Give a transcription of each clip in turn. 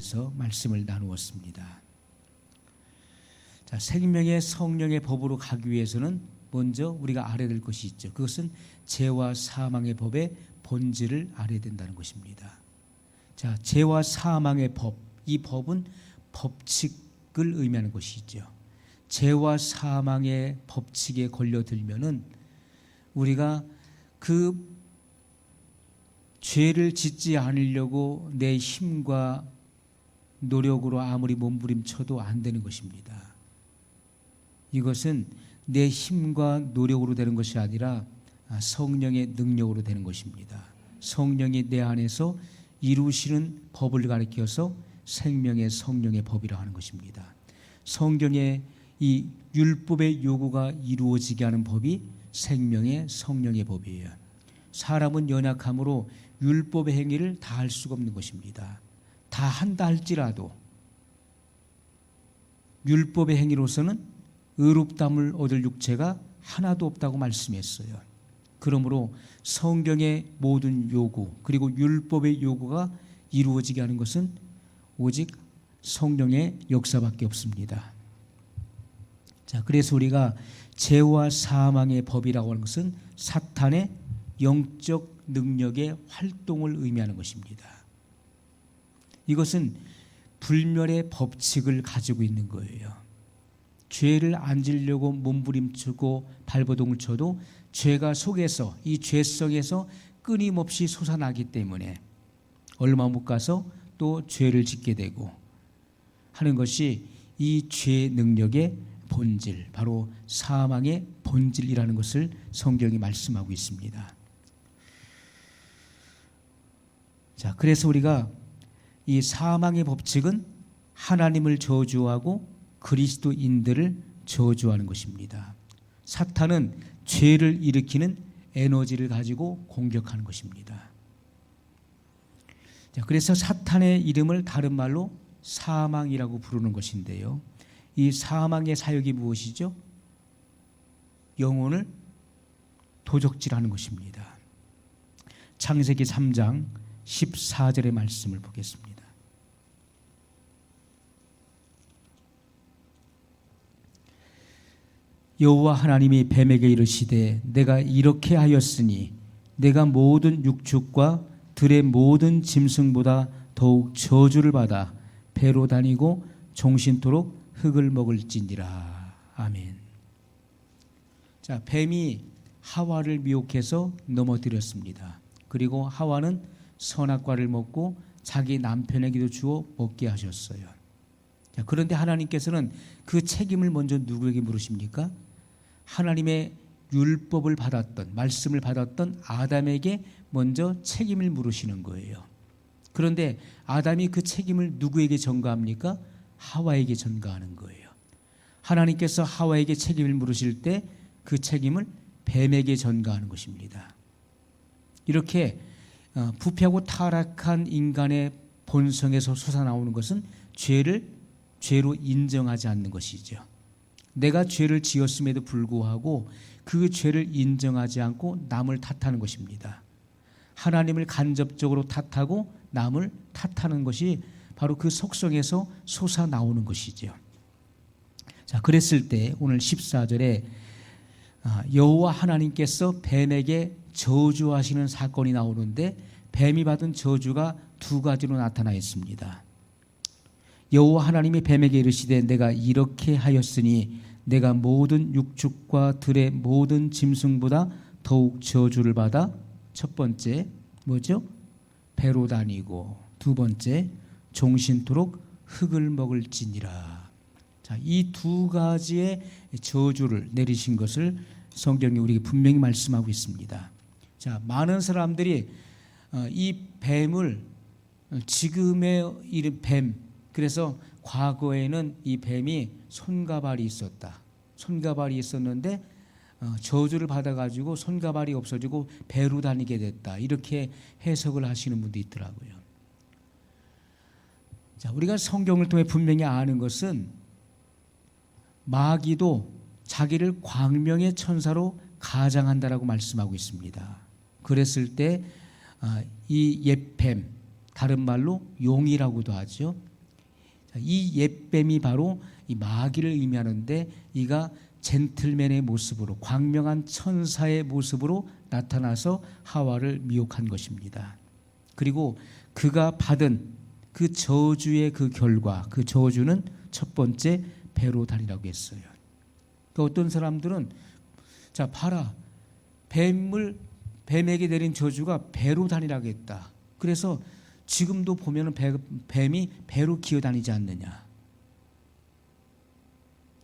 대해서 말씀을 나누었습니다. 자, 생명의 성령의 법으로 가기 위해서는 먼저 우리가 알아야 될 것이 있죠. 그것은 죄와 사망의 법의 본질을 알아야 된다는 것입니다. 자, 죄와 사망의 법, 이 법은 법칙을 의미하는 것이죠. 죄와 사망의 법칙에 걸려들면은 우리가 그 죄를 짓지 않으려고 내 힘과 노력으로 아무리 몸부림쳐도 안 되는 것입니다. 이것은 내 힘과 노력으로 되는 것이 아니라 성령의 능력으로 되는 것입니다. 성령이 내 안에서 이루시는 법을 가리켜서 생명의 성령의 법이라 하는 것입니다. 성경의 이 율법의 요구가 이루어지게 하는 법이 생명의 성령의 법이에요. 사람은 연약함으로 율법의 행위를 다 할 수가 없는 것입니다. 다 한다 할지라도 율법의 행위로서는 의롭다함을 얻을 육체가 하나도 없다고 말씀했어요. 그러므로 성경의 모든 요구 그리고 율법의 요구가 이루어지게 하는 것은 오직 성령의 역사밖에 없습니다. 자, 그래서 우리가 죄와 사망의 법이라고 하는 것은 사탄의 영적 능력의 활동을 의미하는 것입니다. 이것은 불멸의 법칙을 가지고 있는 거예요. 죄를 안 지려고 몸부림치고 발버둥을 쳐도 죄가 속에서 이 죄성에서 끊임없이 솟아나기 때문에 얼마 못 가서 또 죄를 짓게 되고 하는 것이 이 죄 능력의 본질, 바로 사망의 본질이라는 것을 성경이 말씀하고 있습니다. 자, 그래서 우리가 이 사망의 법칙은 하나님을 저주하고 그리스도인들을 저주하는 것입니다. 사탄은 죄를 일으키는 에너지를 가지고 공격하는 것입니다. 자, 그래서 사탄의 이름을 다른 말로 사망이라고 부르는 것인데요. 이 사망의 사역이 무엇이죠? 영혼을 도적질하는 것입니다. 창세기 3장 14절의 말씀을 보겠습니다. 여호와 하나님이 뱀에게 이르시되 내가 이렇게 하였으니 내가 모든 육축과 들의 모든 짐승보다 더욱 저주를 받아 배로 다니고 종신토록 흙을 먹을지니라. 아멘. 자, 뱀이 하와를 미혹해서 넘어뜨렸습니다. 그리고 하와는 선악과를 먹고 자기 남편에게도 주어 먹게 하셨어요. 자, 그런데 하나님께서는 그 책임을 먼저 누구에게 물으십니까? 하나님의 율법을 받았던, 말씀을 받았던 아담에게 먼저 책임을 물으시는 거예요. 그런데 아담이 그 책임을 누구에게 전가합니까? 하와에게 전가하는 거예요. 하나님께서 하와에게 책임을 물으실 때 그 책임을 뱀에게 전가하는 것입니다. 이렇게 부패하고 타락한 인간의 본성에서 솟아나오는 것은 죄로 인정하지 않는 것이죠. 내가 죄를 지었음에도 불구하고 그 죄를 인정하지 않고 남을 탓하는 것입니다. 하나님을 간접적으로 탓하고 남을 탓하는 것이 바로 그 속성에서 솟아나오는 것이죠. 자, 그랬을 때 오늘 14절에 여호와 하나님께서 뱀에게 저주하시는 사건이 나오는데 뱀이 받은 저주가 두 가지로 나타나 있습니다. 여호와 하나님이 뱀에게 이르시되 내가 이렇게 하였으니 내가 모든 육축과 들의 모든 짐승보다 더욱 저주를 받아 첫 번째 뭐죠? 배로 다니고 두 번째 종신토록 흙을 먹을지니라. 자, 이 두 가지의 저주를 내리신 것을 성경이 우리에게 분명히 말씀하고 있습니다. 자, 많은 사람들이 이 뱀을 지금의 이름 뱀, 그래서 과거에는 이 뱀이 손과 발이 있었다. 손과 발이 있었는데 저주를 받아가지고 손과 발이 없어지고 배로 다니게 됐다. 이렇게 해석을 하시는 분도 있더라고요. 자, 우리가 성경을 통해 분명히 아는 것은 마귀도 자기를 광명의 천사로 가장한다라고 말씀하고 있습니다. 그랬을 때 이 옛뱀, 다른 말로 용이라고도 하죠. 이 옛뱀이 바로 이 마귀를 의미하는데, 이가 젠틀맨의 모습으로, 광명한 천사의 모습으로 나타나서 하와를 미혹한 것입니다. 그리고 그가 받은 그 저주의 그 결과, 그 저주는 첫 번째 배로단이라고 했어요. 그 어떤 사람들은 자 봐라, 뱀에게 내린 저주가 배로단이라고 했다. 그래서 지금도 보면은 뱀이 배로 기어다니지 않느냐.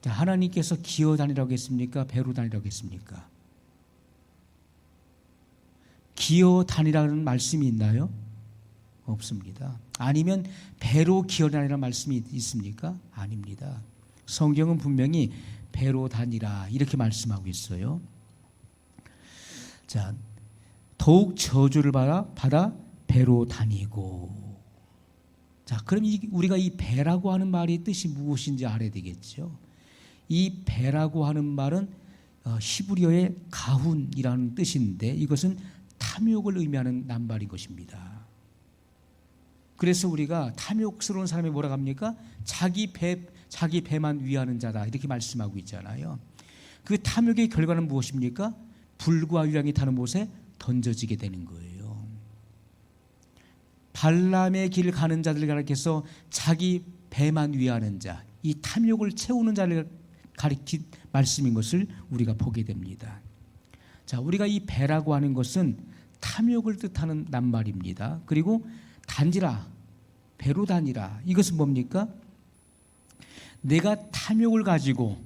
자, 하나님께서 기어다니라고 했습니까? 배로다니라고 했습니까? 기어다니라는 말씀이 있나요? 없습니다. 아니면 배로 기어다니라는 말씀이 있습니까? 아닙니다. 성경은 분명히 배로 다니라 이렇게 말씀하고 있어요. 자, 더욱 저주를 받아 배로 다니고. 자, 그럼 우리가 이 배라고 하는 말의 뜻이 무엇인지 알아야 되겠죠. 이 배라고 하는 말은 히브리어의 가훈이라는 뜻인데, 이것은 탐욕을 의미하는 낱말인 것입니다. 그래서 우리가 탐욕스러운 사람이 뭐라고 합니까? 자기 배만 위하는 자다 이렇게 말씀하고 있잖아요. 그 탐욕의 결과는 무엇입니까? 불과 유황이 타는 못에 던져지게 되는 거예요. 발람의 길을 가는 자들을 가리켜서 자기 배만 위하는 자, 이 탐욕을 채우는 자를 가리킨 말씀인 것을 우리가 보게 됩니다. 자, 우리가 이 배라고 하는 것은 탐욕을 뜻하는 낱말입니다. 그리고 단지라, 배로 다니라, 이것은 뭡니까? 내가 탐욕을 가지고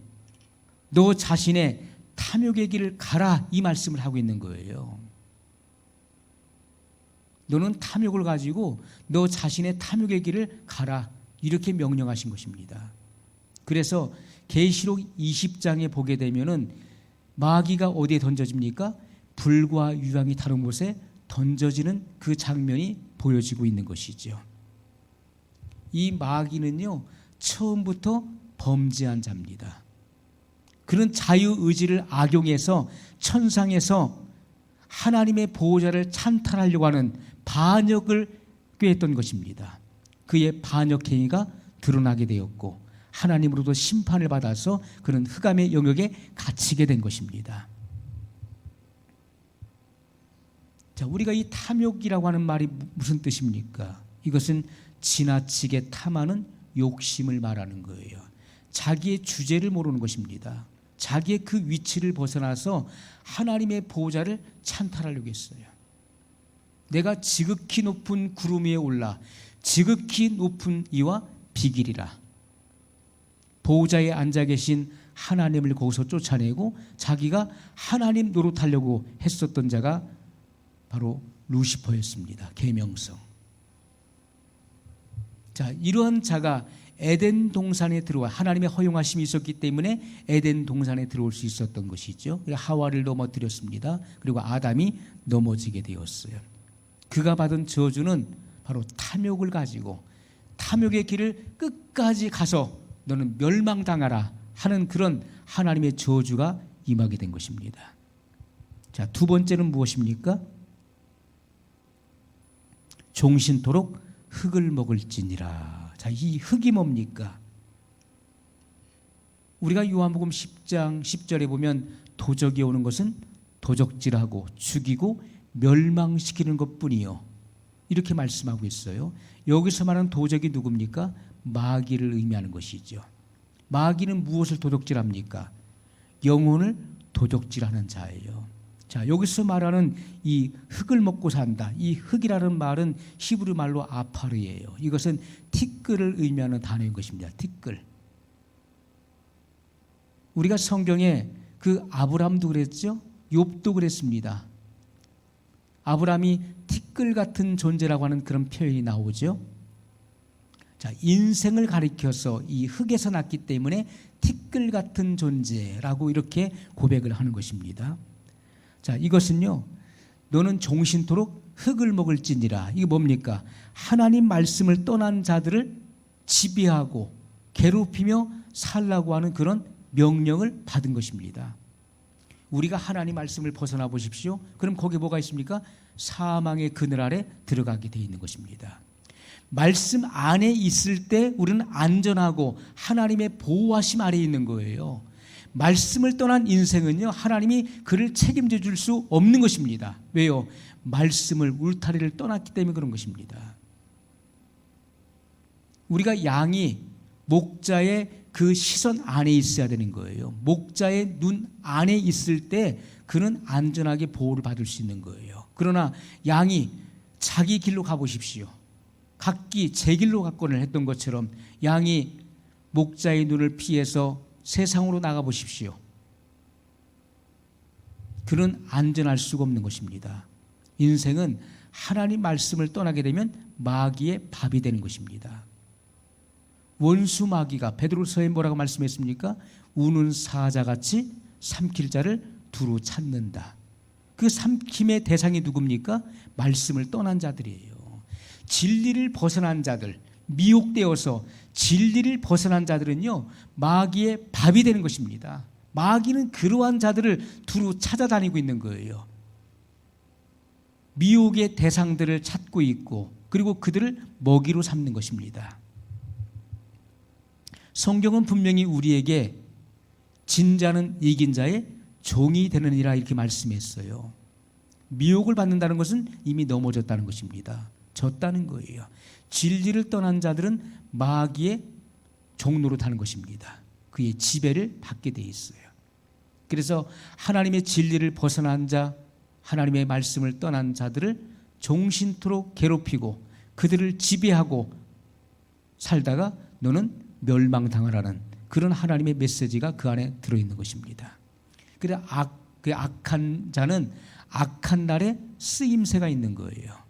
너 자신의 탐욕의 길을 가라, 이 말씀을 하고 있는 거예요. 너는 탐욕을 가지고 너 자신의 탐욕의 길을 가라, 이렇게 명령하신 것입니다. 그래서 계시록 20장에 보게 되면은 마귀가 어디에 던져집니까? 불과 유황이 타는 곳에 던져지는 그 장면이 보여지고 있는 것이죠. 이 마귀는요, 처음부터 범죄한 자입니다. 그는 자유의지를 악용해서 천상에서 하나님의 보호자를 찬탈하려고 하는 반역을 꾀했던 것입니다. 그의 반역 행위가 드러나게 되었고 하나님으로부터 심판을 받아서 그는 흑암의 영역에 갇히게 된 것입니다. 자, 우리가 이 탐욕이라고 하는 말이 무슨 뜻입니까? 이것은 지나치게 탐하는 욕심을 말하는 거예요. 자기의 주제를 모르는 것입니다. 자기의 그 위치를 벗어나서 하나님의 보호자를 찬탈하려고 했어요. 내가 지극히 높은 구름 위에 올라 지극히 높은 이와 비길이라. 보호자에 앉아 계신 하나님을 거기서 쫓아내고 자기가 하나님 노릇하려고 했었던 자가 바로 루시퍼였습니다. 계명성. 자, 이러한 자가 에덴 동산에 들어와 하나님의 허용하심이 있었기 때문에 에덴 동산에 들어올 수 있었던 것이죠. 하와를 넘어뜨렸습니다. 그리고 아담이 넘어지게 되었어요. 그가 받은 저주는 바로 탐욕을 가지고 탐욕의 길을 끝까지 가서 너는 멸망당하라 하는 그런 하나님의 저주가 임하게 된 것입니다. 자, 두 번째는 무엇입니까? 종신토록 흙을 먹을지니라. 자, 이 흙이 뭡니까? 우리가 요한복음 10장 10절에 보면 도적이 오는 것은 도적질하고 죽이고 멸망시키는 것뿐이요, 이렇게 말씀하고 있어요. 여기서 말하는 도적이 누굽니까? 마귀를 의미하는 것이죠. 마귀는 무엇을 도적질합니까? 영혼을 도적질하는 자예요. 자, 여기서 말하는 이 흙을 먹고 산다, 이 흙이라는 말은 히브리 말로 아파르예요. 이것은 티끌을 의미하는 단어인 것입니다. 티끌. 우리가 성경에 그 아브람도 그랬죠, 욥도 그랬습니다. 아브람이 티끌 같은 존재라고 하는 그런 표현이 나오죠. 자, 인생을 가리켜서 이 흙에서 났기 때문에 티끌 같은 존재라고 이렇게 고백을 하는 것입니다. 자, 이것은요, 너는 종신토록 흙을 먹을지니라. 이게 뭡니까? 하나님 말씀을 떠난 자들을 지배하고 괴롭히며 살라고 하는 그런 명령을 받은 것입니다. 우리가 하나님 말씀을 벗어나 보십시오. 그럼 거기에 뭐가 있습니까? 사망의 그늘 아래 들어가게 되어 있는 것입니다. 말씀 안에 있을 때 우리는 안전하고 하나님의 보호하심 아래에 있는 거예요. 말씀을 떠난 인생은요, 하나님이 그를 책임져 줄 수 없는 것입니다. 왜요? 말씀을, 울타리를 떠났기 때문에 그런 것입니다. 우리가 양이 목자의 그 시선 안에 있어야 되는 거예요. 목자의 눈 안에 있을 때 그는 안전하게 보호를 받을 수 있는 거예요. 그러나 양이 자기 길로 가보십시오. 각기 제 길로 갔거늘 했던 것처럼 양이 목자의 눈을 피해서 세상으로 나가보십시오. 그는 안전할 수가 없는 것입니다. 인생은 하나님 말씀을 떠나게 되면 마귀의 밥이 되는 것입니다. 원수 마귀가 베드로서에 뭐라고 말씀했습니까? 우는 사자같이 삼킬 자를 두루 찾는다. 그 삼킴의 대상이 누굽니까? 말씀을 떠난 자들이에요. 진리를 벗어난 자들, 미혹되어서 진리를 벗어난 자들은요, 마귀의 밥이 되는 것입니다. 마귀는 그러한 자들을 두루 찾아다니고 있는 거예요. 미혹의 대상들을 찾고 있고, 그리고 그들을 먹이로 삼는 것입니다. 성경은 분명히 우리에게 진자는 이긴 자의 종이 되느니라 이렇게 말씀했어요. 미혹을 받는다는 것은 이미 넘어졌다는 것입니다. 졌다는 거예요. 진리를 떠난 자들은 마귀의 종로로 타는 것입니다. 그의 지배를 받게 돼 있어요. 그래서 하나님의 진리를 벗어난 자, 하나님의 말씀을 떠난 자들을 종신토록 괴롭히고 그들을 지배하고 살다가 너는 멸망당하라는 그런 하나님의 메시지가 그 안에 들어있는 것입니다. 그래서 그 악한 자는 악한 날에 쓰임새가 있는 거예요.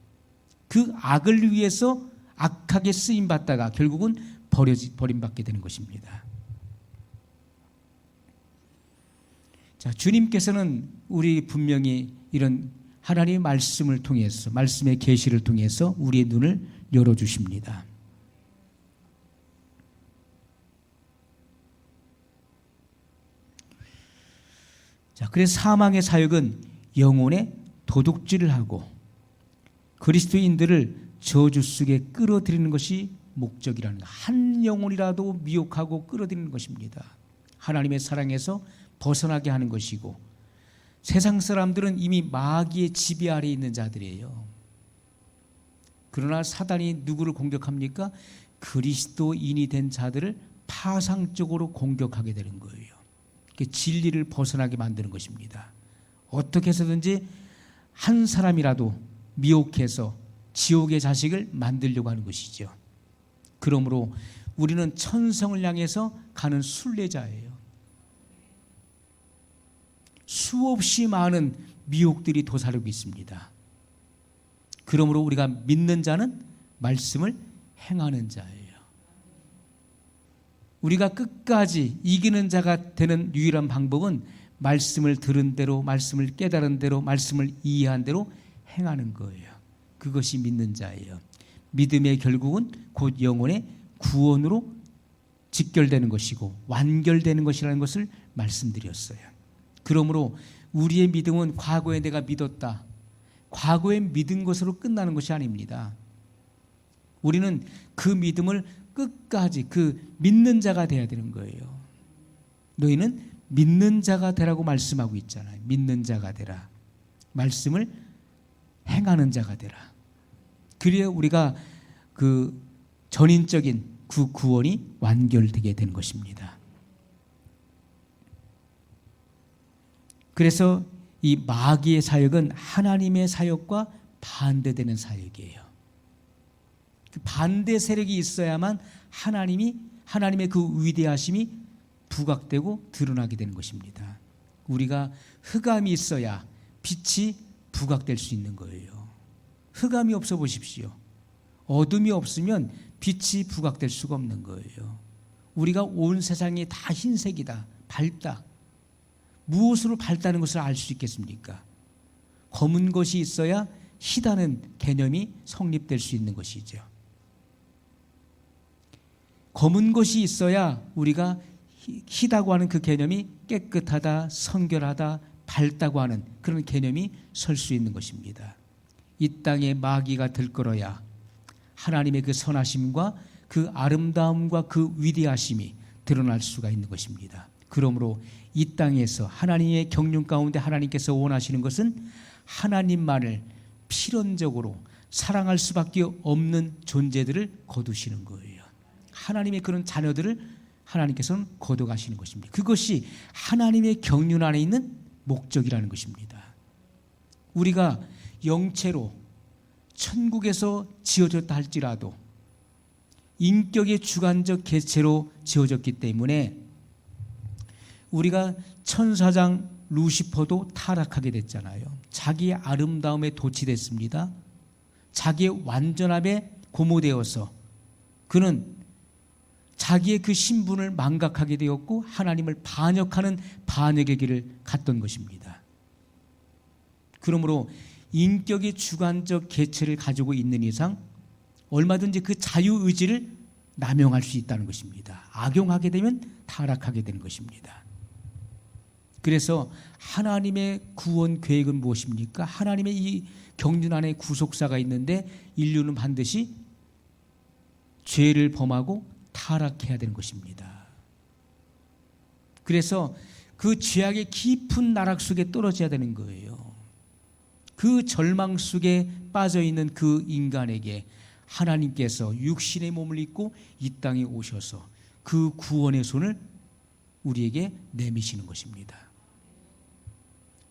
그 악을 위해서 악하게 쓰임받다가 결국은 버림받게 되는 것입니다. 자, 주님께서는 우리 분명히 이런 하나님의 말씀을 통해서, 말씀의 계시를 통해서 우리의 눈을 열어주십니다. 자, 그래서 사망의 사역은 영혼의 도둑질을 하고 그리스도인들을 저주 속에 끌어들이는 것이 목적이라는 것. 한 영혼이라도 미혹하고 끌어들이는 것입니다. 하나님의 사랑에서 벗어나게 하는 것이고, 세상 사람들은 이미 마귀의 지배 아래에 있는 자들이에요. 그러나 사단이 누구를 공격합니까? 그리스도인이 된 자들을 파상적으로 공격하게 되는 거예요. 진리를 벗어나게 만드는 것입니다. 어떻게 해서든지 한 사람이라도 미혹해서 지옥의 자식을 만들려고 하는 것이죠. 그러므로 우리는 천성을 향해서 가는 순례자예요. 수없이 많은 미혹들이 도사리고 있습니다. 그러므로 우리가 믿는 자는 말씀을 행하는 자예요. 우리가 끝까지 이기는 자가 되는 유일한 방법은 말씀을 들은 대로, 말씀을 깨달은 대로, 말씀을 이해한 대로 행하는 거예요. 그것이 믿는 자예요. 믿음의 결국은 곧 영혼의 구원으로 직결되는 것이고 완결되는 것이라는 것을 말씀드렸어요. 그러므로 우리의 믿음은 과거에 내가 믿었다, 과거에 믿은 것으로 끝나는 것이 아닙니다. 우리는 그 믿음을 끝까지 그 믿는 자가 돼야 되는 거예요. 너희는 믿는 자가 되라고 말씀하고 있잖아요. 믿는 자가 되라. 말씀을 행하는 자가 되라. 그래야 우리가 그 전인적인 그 구원이 완결되게 되는 것입니다. 그래서 이 마귀의 사역은 하나님의 사역과 반대되는 사역이에요. 그 반대 세력이 있어야만 하나님의 그 위대하심이 부각되고 드러나게 되는 것입니다. 우리가 흑암이 있어야 빛이 부각될 수 있는 거예요. 흑암이 없어 보십시오. 어둠이 없으면 빛이 부각될 수가 없는 거예요. 우리가 온 세상이 다 흰색이다, 밝다. 무엇으로 밝다는 것을 알 수 있겠습니까? 검은 것이 있어야 희다는 개념이 성립될 수 있는 것이죠. 검은 것이 있어야 우리가 희다고 하는 그 개념이 깨끗하다, 성결하다, 밝다고 하는 그런 개념이 설 수 있는 것입니다. 이 땅에 마귀가 들끓어야 하나님의 그 선하심과 그 아름다움과 그 위대하심이 드러날 수가 있는 것입니다. 그러므로 이 땅에서 하나님의 경륜 가운데 하나님께서 원하시는 것은 하나님만을 필연적으로 사랑할 수밖에 없는 존재들을 거두시는 거예요. 하나님의 그런 자녀들을 하나님께서는 거둬가시는 것입니다. 그것이 하나님의 경륜 안에 있는 목적이라는 것입니다. 우리가 영체로 천국에서 지어졌다 할지라도 인격의 주관적 개체로 지어졌기 때문에 우리가 천사장 루시퍼도 타락하게 됐잖아요. 자기의 아름다움에 도취됐습니다. 자기의 완전함에 고무되어서 그는 자기의 그 신분을 망각하게 되었고 하나님을 반역하는 반역의 길을 갔던 것입니다. 그러므로 인격의 주관적 개체를 가지고 있는 이상 얼마든지 그 자유의지를 남용할 수 있다는 것입니다. 악용하게 되면 타락하게 되는 것입니다. 그래서 하나님의 구원 계획은 무엇입니까? 하나님의 이 경륜 안에 구속사가 있는데 인류는 반드시 죄를 범하고 타락해야 되는 것입니다. 그래서 그 죄악의 깊은 나락 속에 떨어져야 되는 거예요. 그 절망 속에 빠져있는 그 인간에게 하나님께서 육신의 몸을 입고 이 땅에 오셔서 그 구원의 손을 우리에게 내미시는 것입니다.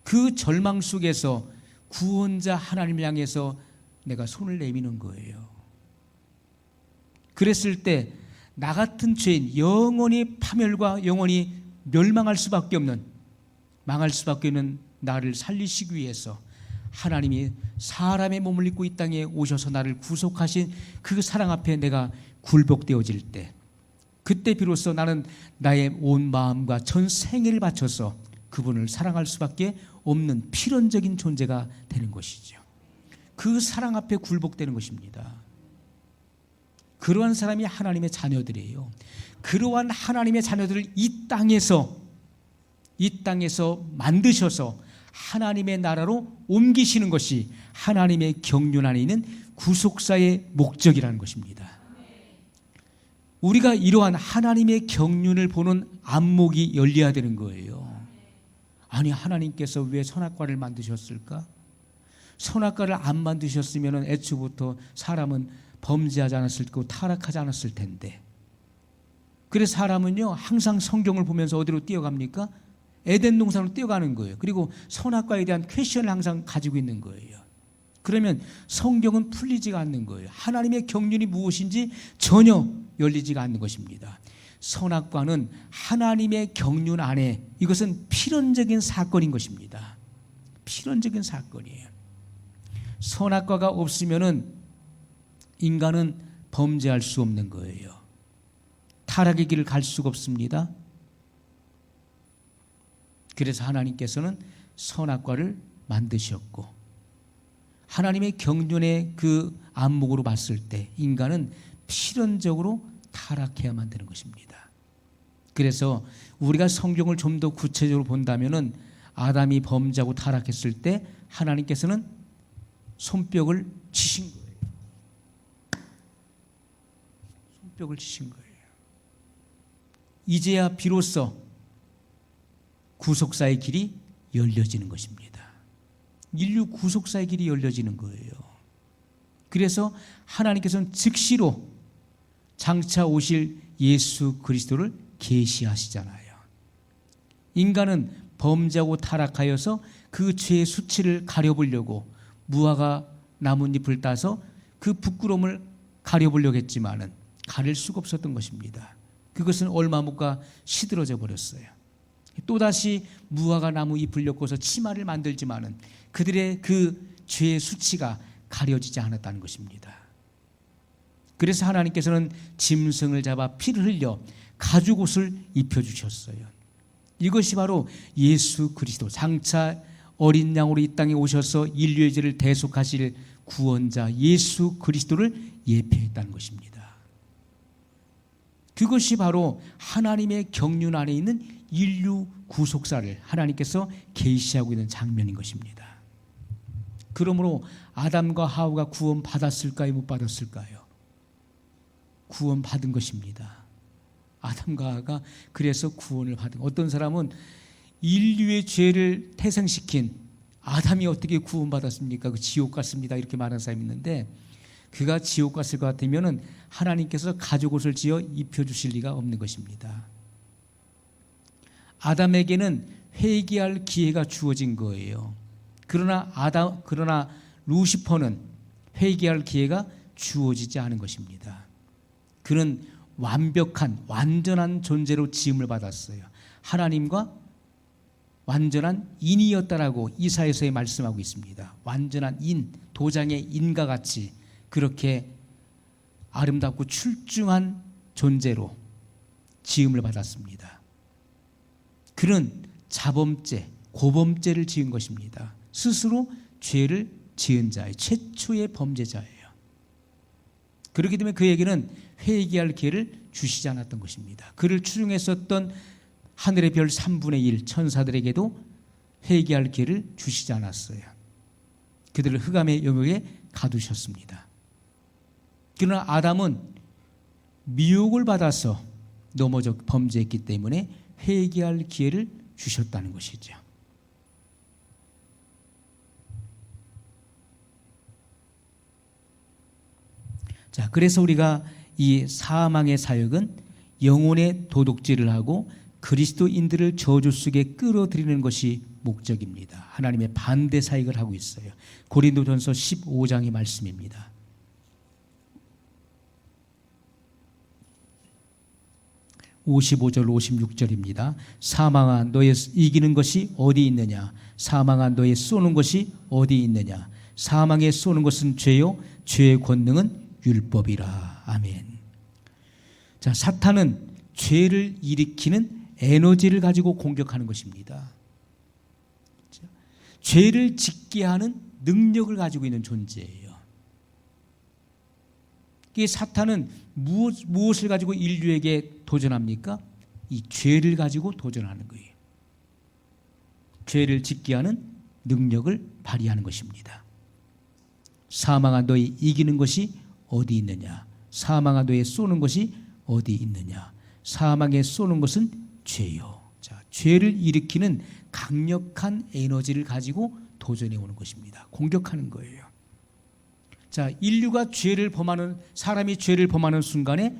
그 절망 속에서 구원자 하나님을 향해서 내가 손을 내미는 거예요. 그랬을 때 나 같은 죄인 영원히 파멸과 영원히 멸망할 수밖에 없는 망할 수밖에 없는 나를 살리시기 위해서 하나님이 사람의 몸을 입고 이 땅에 오셔서 나를 구속하신 그 사랑 앞에 내가 굴복되어질 때 그때 비로소 나는 나의 온 마음과 전 생애를 바쳐서 그분을 사랑할 수밖에 없는 필연적인 존재가 되는 것이죠. 그 사랑 앞에 굴복되는 것입니다. 그러한 사람이 하나님의 자녀들이에요. 그러한 하나님의 자녀들을 이 땅에서 만드셔서 하나님의 나라로 옮기시는 것이 하나님의 경륜 안에 있는 구속사의 목적이라는 것입니다. 우리가 이러한 하나님의 경륜을 보는 안목이 열려야 되는 거예요. 아니, 하나님께서 왜 선악과를 만드셨을까? 선악과를 안 만드셨으면 애초부터 사람은 범죄하지 않았을 거고 타락하지 않았을 텐데. 그래서 사람은요 항상 성경을 보면서 어디로 뛰어갑니까? 에덴 동산으로 뛰어가는 거예요. 그리고 선악과에 대한 퀘션을 항상 가지고 있는 거예요. 그러면 성경은 풀리지가 않는 거예요. 하나님의 경륜이 무엇인지 전혀 열리지가 않는 것입니다. 선악과는 하나님의 경륜 안에 이것은 필연적인 사건인 것입니다. 필연적인 사건이에요. 선악과가 없으면은 인간은 범죄할 수 없는 거예요. 타락의 길을 갈 수가 없습니다. 그래서 하나님께서는 선악과를 만드셨고 하나님의 경륜의 그 안목으로 봤을 때 인간은 필연적으로 타락해야만 되는 것입니다. 그래서 우리가 성경을 좀 더 구체적으로 본다면은 아담이 범죄하고 타락했을 때 하나님께서는 손뼉을 치신 거예요. 손뼉을 치신 거예요. 이제야 비로소 구속사의 길이 열려지는 것입니다. 인류 구속사의 길이 열려지는 거예요. 그래서 하나님께서는 즉시로 장차 오실 예수 그리스도를 계시하시잖아요. 인간은 범죄하고 타락하여서 그 죄의 수치를 가려보려고 무화과 나뭇잎을 따서 그 부끄러움을 가려보려고 했지만은 가릴 수가 없었던 것입니다. 그것은 얼마 못 가 시들어져 버렸어요. 또다시 무화과 나무 잎을 엮어서 치마를 만들지만은 그들의 그 죄의 수치가 가려지지 않았다는 것입니다. 그래서 하나님께서는 짐승을 잡아 피를 흘려 가죽옷을 입혀주셨어요. 이것이 바로 예수 그리스도 장차 어린 양으로 이 땅에 오셔서 인류의 죄를 대속하실 구원자 예수 그리스도를 예표했다는 것입니다. 그것이 바로 하나님의 경륜 안에 있는 인류 구속사를 하나님께서 계시하고 있는 장면인 것입니다. 그러므로 아담과 하와가 구원 받았을까요? 못 받았을까요? 구원받은 것입니다. 아담과 하와가 그래서 구원을 받은, 어떤 사람은 인류의 죄를 태생시킨 아담이 어떻게 구원받았습니까? 그 지옥 갔습니다, 이렇게 말하는 사람이 있는데, 그가 지옥 갔을 것 같으면 하나님께서 가죽옷을 지어 입혀주실 리가 없는 것입니다. 아담에게는 회개할 기회가 주어진 거예요. 그러나 루시퍼는 회개할 기회가 주어지지 않은 것입니다. 그는 완전한 존재로 지음을 받았어요. 하나님과 완전한 인이었다라고 이사야서에 말씀하고 있습니다. 완전한 인, 도장의 인과 같이 그렇게 아름답고 출중한 존재로 지음을 받았습니다. 그는 자범죄, 고범죄를 지은 것입니다. 스스로 죄를 지은 자예요. 최초의 범죄자예요. 그렇기 때문에 그에게는 회개할 기회를 주시지 않았던 것입니다. 그를 추종했었던 하늘의 별 3분의 1 천사들에게도 회개할 기회를 주시지 않았어요. 그들을 흑암의 영역에 가두셨습니다. 그러나 아담은 미혹을 받아서 넘어져 범죄했기 때문에 회개할 기회를 주셨다는 것이죠. 자, 그래서 우리가 이 사망의 사역은 영혼의 도둑질을 하고 그리스도인들을 저주 속에 끌어들이는 것이 목적입니다. 하나님의 반대 사역을 하고 있어요. 고린도전서 15장의 말씀입니다. 55절 56절입니다. 사망아 너의 이기는 것이 어디 있느냐? 사망아 너의 쏘는 것이 어디 있느냐? 사망에 쏘는 것은 죄요 죄의 권능은 율법이라. 아멘. 자, 사탄은 죄를 일으키는 에너지를 가지고 공격하는 것입니다. 죄를 짓게 하는 능력을 가지고 있는 존재예요. 이 사탄은 무엇을 가지고 인류에게 도전합니까? 이 죄를 가지고 도전하는 거예요. 죄를 짓게 하는 능력을 발휘하는 것입니다. 사망아 너희 이기는 것이 어디 있느냐? 사망아 너희 쏘는 것이 어디 있느냐? 사망에 쏘는 것은 죄요. 자, 죄를 일으키는 강력한 에너지를 가지고 도전해 오는 것입니다. 공격하는 거예요. 자, 인류가 사람이 죄를 범하는 순간에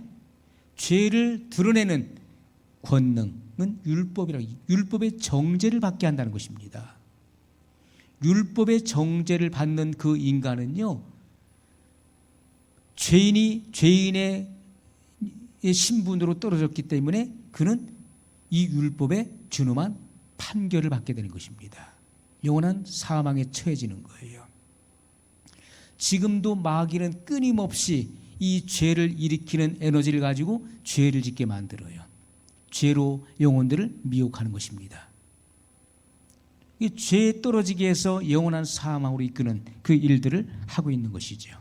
죄를 드러내는 권능은 율법이라고, 율법의 정죄를 받게 한다는 것입니다. 율법의 정죄를 받는 그 인간은요, 죄인의 신분으로 떨어졌기 때문에 그는 이 율법에 준엄한 판결을 받게 되는 것입니다. 영원한 사망에 처해지는 거예요. 지금도 마귀는 끊임없이 이 죄를 일으키는 에너지를 가지고 죄를 짓게 만들어요. 죄로 영혼들을 미혹하는 것입니다. 이 죄에 떨어지게 해서 영원한 사망으로 이끄는 그 일들을 하고 있는 것이죠.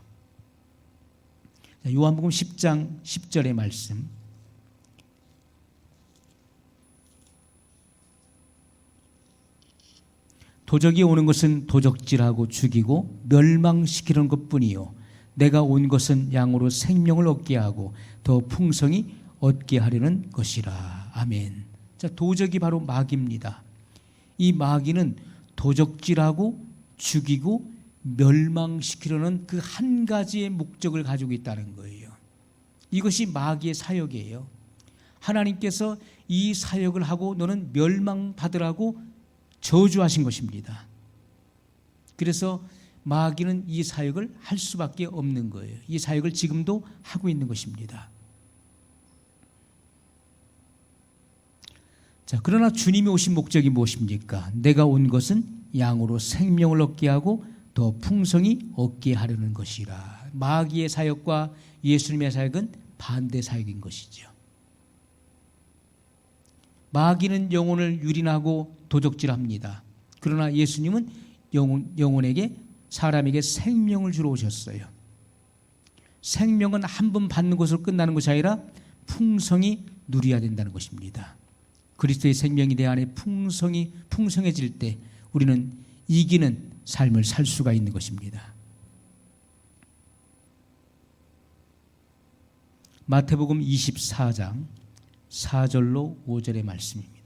요한복음 10장 10절의 말씀, 도적이 오는 것은 도적질하고 죽이고 멸망시키는 것뿐이요 내가 온 것은 양으로 생명을 얻게 하고 더 풍성히 얻게 하려는 것이라. 아멘. 자, 도적이 바로 마귀입니다. 이 마귀는 도적질하고 죽이고 멸망시키려는 그 한 가지의 목적을 가지고 있다는 거예요. 이것이 마귀의 사역이에요. 하나님께서 이 사역을 하고 너는 멸망받으라고 저주하신 것입니다. 그래서 마귀는 이 사역을 할 수밖에 없는 거예요. 이 사역을 지금도 하고 있는 것입니다. 자, 그러나 주님이 오신 목적이 무엇입니까? 내가 온 것은 양으로 생명을 얻게 하고 더 풍성히 얻게 하려는 것이라. 마귀의 사역과 예수님의 사역은 반대 사역인 것이죠. 마귀는 영혼을 유린하고 도적질합니다. 그러나 예수님은 영혼에게, 사람에게 생명을 주러 오셨어요. 생명은 한 번 받는 것으로 끝나는 것이 아니라 풍성히 누려야 된다는 것입니다. 그리스도의 생명이 내 안에 풍성해질 때 우리는 이기는 삶을 살 수가 있는 것입니다. 마태복음 24장 4절로 5절의 말씀입니다.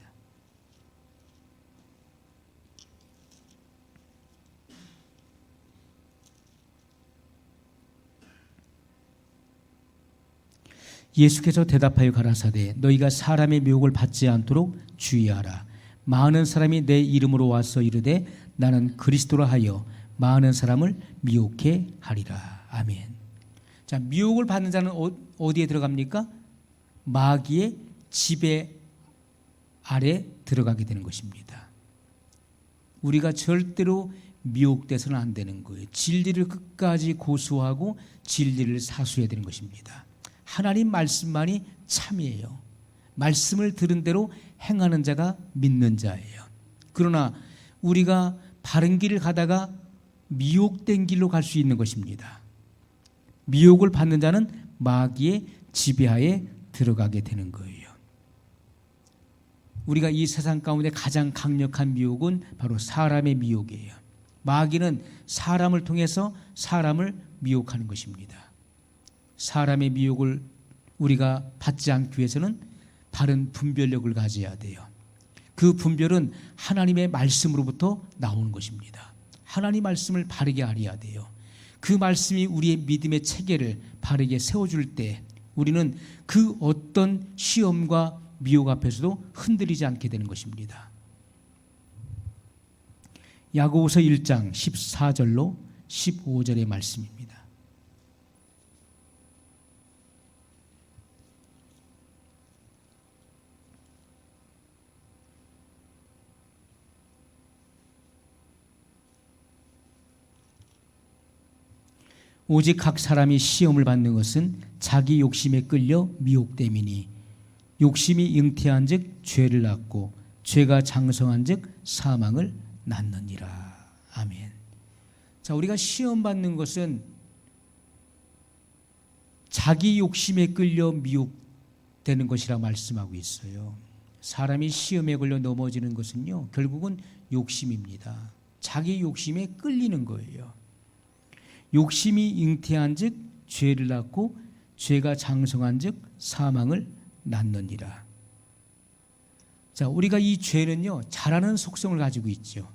예수께서 대답하여 가라사대 너희가 사람의 미혹을 받지 않도록 주의하라. 많은 사람이 내 이름으로 와서 이르되 나는 그리스도라 하여 많은 사람을 미혹해 하리라. 아멘. 자, 미혹을 받는 자는 어디에 들어갑니까? 마귀의 지배 아래 들어가게 되는 것입니다. 우리가 절대로 미혹돼서는 안 되는 거예요. 진리를 끝까지 고수하고 진리를 사수해야 되는 것입니다. 하나님 말씀만이 참이에요. 말씀을 들은 대로 행하는 자가 믿는 자예요. 그러나 우리가 바른 길을 가다가 미혹된 길로 갈 수 있는 것입니다. 미혹을 받는 자는 마귀의 지배하에 들어가게 되는 거예요. 우리가 이 세상 가운데 가장 강력한 미혹은 바로 사람의 미혹이에요. 마귀는 사람을 통해서 사람을 미혹하는 것입니다. 사람의 미혹을 우리가 받지 않기 위해서는 바른 분별력을 가져야 돼요. 그 분별은 하나님의 말씀으로부터 나오는 것입니다. 하나님 말씀을 바르게 알아야 돼요. 그 말씀이 우리의 믿음의 체계를 바르게 세워줄 때 우리는 그 어떤 시험과 미혹 앞에서도 흔들리지 않게 되는 것입니다. 야고보서 1장 14절로 15절의 말씀입니다. 오직 각 사람이 시험을 받는 것은 자기 욕심에 끌려 미혹됨이니 욕심이 잉태한 즉 죄를 낳고 죄가 장성한 즉 사망을 낳느니라. 아멘. 자, 우리가 시험 받는 것은 자기 욕심에 끌려 미혹되는 것이라 말씀하고 있어요. 사람이 시험에 걸려 넘어지는 것은요, 결국은 욕심입니다. 자기 욕심에 끌리는 거예요. 욕심이 잉태한 즉 죄를 낳고 죄가 장성한 즉 사망을 낳느니라. 자, 우리가 이 죄는요, 잘하는 속성을 가지고 있죠.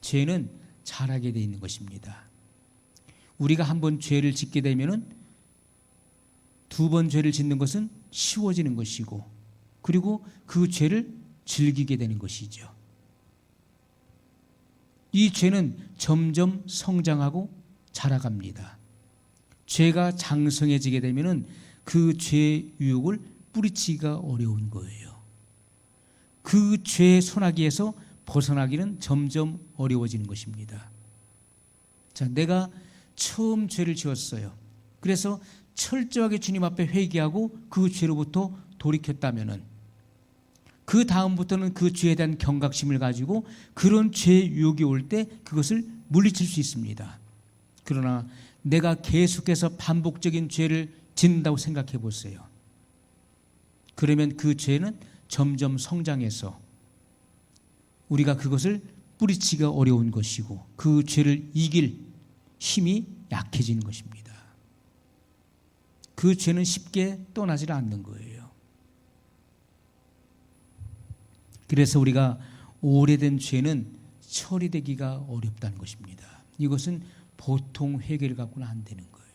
죄는 잘하게 돼 있는 것입니다. 우리가 한 번 죄를 짓게 되면은 두 번 죄를 짓는 것은 쉬워지는 것이고, 그리고 그 죄를 즐기게 되는 것이죠. 이 죄는 점점 성장하고 자라갑니다. 죄가 장성해지게 되면은 그 죄의 유혹을 뿌리치기가 어려운 거예요. 그 죄의 소나기에서 벗어나기는 점점 어려워지는 것입니다. 자, 내가 처음 죄를 지었어요. 그래서 철저하게 주님 앞에 회개하고 그 죄로부터 돌이켰다면은 그 다음부터는 그 죄에 대한 경각심을 가지고 그런 죄의 유혹이 올 때 그것을 물리칠 수 있습니다. 그러나 내가 계속해서 반복적인 죄를 짓는다고 생각해 보세요. 그러면 그 죄는 점점 성장해서 우리가 그것을 뿌리치기가 어려운 것이고 그 죄를 이길 힘이 약해지는 것입니다. 그 죄는 쉽게 떠나지 않는 거예요. 그래서 우리가 오래된 죄는 처리되기가 어렵다는 것입니다. 이것은 보통 회개를 갖고는 안 되는 거예요.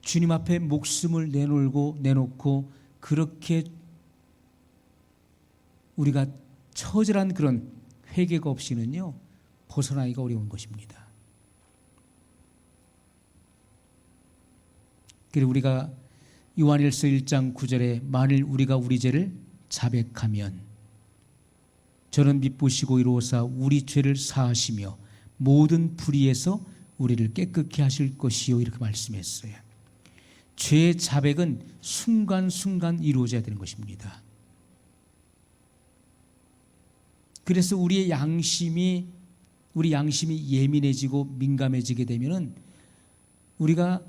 주님 앞에 목숨을 내놓고 그렇게 우리가 처절한 그런 회개가 없이는요, 벗어나기가 어려운 것입니다. 그리고 우리가 요한일서 1장 9절에 만일 우리가 우리 죄를 자백하면 저는 미쁘시고 이로사 우리 죄를 사하시며 모든 불의에서 우리를 깨끗게 하실 것이요, 이렇게 말씀했어요. 죄의 자백은 순간순간 이루어져야 되는 것입니다. 그래서 우리 양심이 예민해지고 민감해지게 되면은 우리가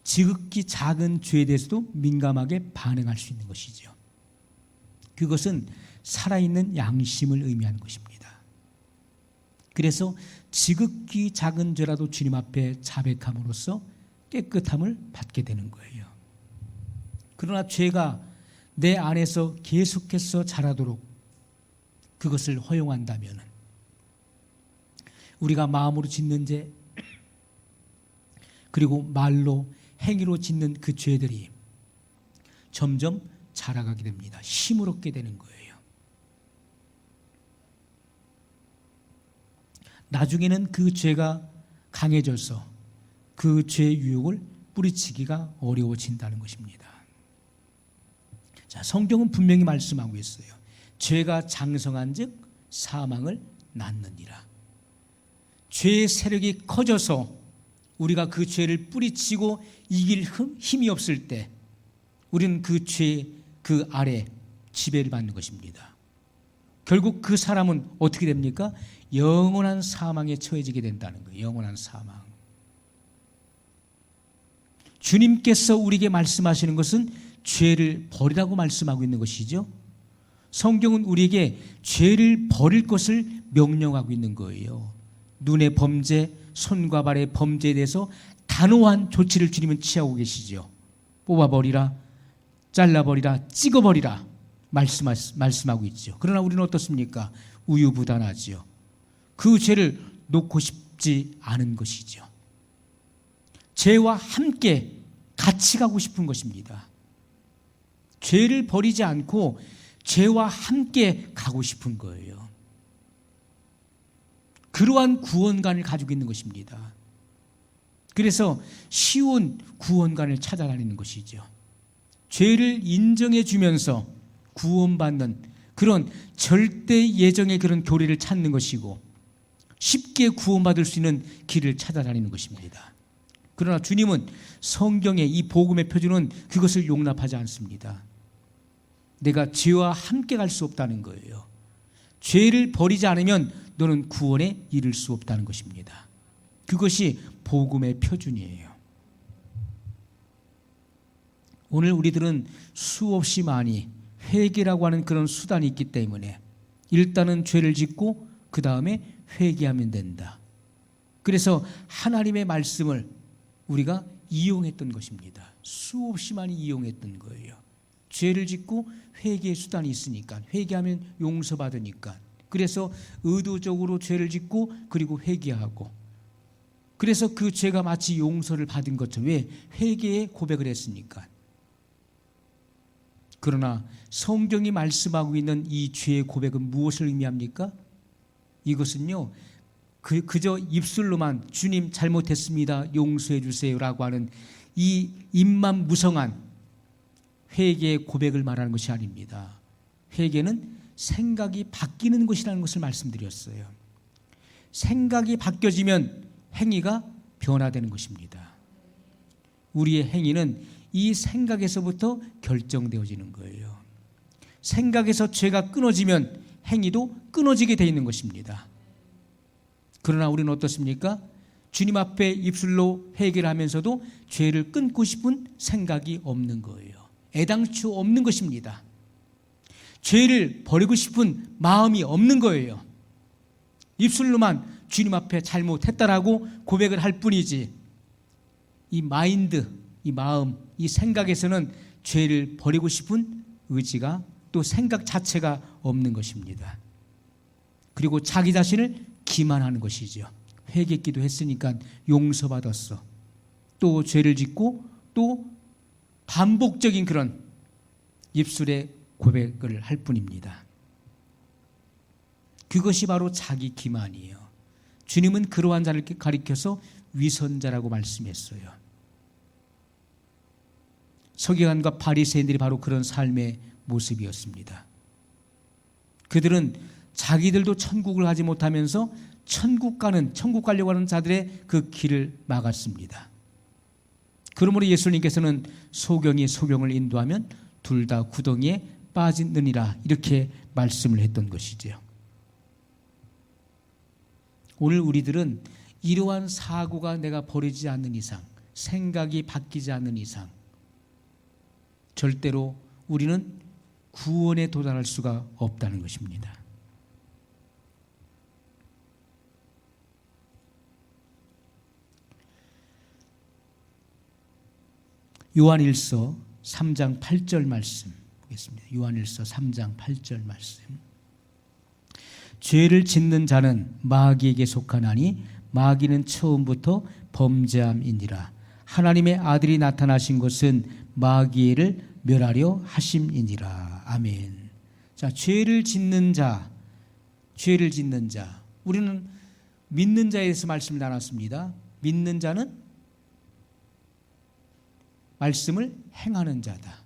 지극히 작은 죄에 대해서도 민감하게 반응할 수 있는 것이죠. 그것은 살아있는 양심을 의미하는 것입니다. 그래서 지극히 작은 죄라도 주님 앞에 자백함으로써 깨끗함을 받게 되는 거예요. 그러나 죄가 내 안에서 계속해서 자라도록 그것을 허용한다면 우리가 마음으로 짓는 죄 그리고 말로 행위로 짓는 그 죄들이 점점 자라가게 됩니다. 힘을 얻게 되는 거예요. 나중에는 그 죄가 강해져서 그 죄의 유혹을 뿌리치기가 어려워진다는 것입니다. 자, 성경은 분명히 말씀하고 있어요. 죄가 장성한 즉 사망을 낳느니라. 죄의 세력이 커져서 우리가 그 죄를 뿌리치고 이길 힘이 없을 때 우리는 그 죄 그 아래 지배를 받는 것입니다. 결국 그 사람은 어떻게 됩니까? 영원한 사망에 처해지게 된다는 거예요. 영원한 사망. 주님께서 우리에게 말씀하시는 것은 죄를 버리라고 말씀하고 있는 것이죠. 성경은 우리에게 죄를 버릴 것을 명령하고 있는 거예요. 눈의 범죄, 손과 발의 범죄에 대해서 단호한 조치를 주님은 취하고 계시죠. 뽑아버리라, 잘라버리라, 찍어버리라 말씀하고 있죠. 그러나 우리는 어떻습니까? 우유부단하죠. 그 죄를 놓고 싶지 않은 것이죠. 죄와 함께 같이 가고 싶은 것입니다. 죄를 버리지 않고 죄와 함께 가고 싶은 거예요. 그러한 구원관을 가지고 있는 것입니다. 그래서 쉬운 구원관을 찾아다니는 것이죠. 죄를 인정해 주면서 구원받는 그런 절대 예정의 그런 교리를 찾는 것이고 쉽게 구원받을 수 있는 길을 찾아다니는 것입니다. 그러나 주님은 성경의 이 복음의 표준은 그것을 용납하지 않습니다. 내가 죄와 함께 갈 수 없다는 거예요. 죄를 버리지 않으면 너는 구원에 이를 수 없다는 것입니다. 그것이 복음의 표준이에요. 오늘 우리들은 수없이 많이 회개라고 하는 그런 수단이 있기 때문에 일단은 죄를 짓고 그 다음에 회개하면 된다. 그래서 하나님의 말씀을 우리가 이용했던 것입니다. 수없이 많이 이용했던 거예요. 죄를 짓고 회개의 수단이 있으니까, 회개하면 용서받으니까. 그래서 의도적으로 죄를 짓고 그리고 회개하고, 그래서 그 죄가 마치 용서를 받은 것처럼, 왜? 회개의 고백을 했으니까. 그러나 성경이 말씀하고 있는 이 죄의 고백은 무엇을 의미합니까? 이것은요, 그저 입술로만 주님 잘못했습니다, 용서해 주세요라고 하는 이 입만 무성한 회개의 고백을 말하는 것이 아닙니다. 회개는 생각이 바뀌는 것이라는 것을 말씀드렸어요. 생각이 바뀌어지면 행위가 변화되는 것입니다. 우리의 행위는 이 생각에서부터 결정되어지는 거예요. 생각에서 죄가 끊어지면 행위도 끊어지게 되어 있는 것입니다. 그러나 우리는 어떻습니까? 주님 앞에 입술로 회개를 하면서도 죄를 끊고 싶은 생각이 없는 거예요. 애당초 없는 것입니다. 죄를 버리고 싶은 마음이 없는 거예요. 입술로만 주님 앞에 잘못했다라고 고백을 할 뿐이지, 이 마인드, 이 마음, 이 생각에서는 죄를 버리고 싶은 의지가, 또 생각 자체가 없는 것입니다. 그리고 자기 자신을 기만하는 것이죠. 회개기도 했으니까 용서받았어. 또 죄를 짓고 또 반복적인 그런 입술의 고백을 할 뿐입니다. 그것이 바로 자기 기만이에요. 주님은 그러한 자를 가리켜서 위선자라고 말씀했어요. 서기관과 바리새인들이 바로 그런 삶의 모습이었습니다. 그들은 자기들도 천국을 가지 못하면서 천국 가려고 하는 자들의 그 길을 막았습니다. 그러므로 예수님께서는 소경이 인도하면 둘 다 구덩이에 빠지느니라, 이렇게 말씀을 했던 것이죠. 오늘 우리들은 이러한 사고가 내가 버리지 않는 이상, 생각이 바뀌지 않는 이상 절대로 우리는 구원에 도달할 수가 없다는 것입니다. 요한일서 3장 8절 말씀 보겠습니다. 요한일서 3장 8절 말씀. 죄를 짓는 자는 마귀에게 속하나니 마귀는 처음부터 범죄함이니라. 하나님의 아들이 나타나신 것은 마귀를 멸하려 하심이니라. 아멘. 자, 죄를 짓는 자, 죄를 짓는 자. 우리는 믿는 자에 대해서 말씀을 나눴습니다. 믿는 자는 말씀을 행하는 자다.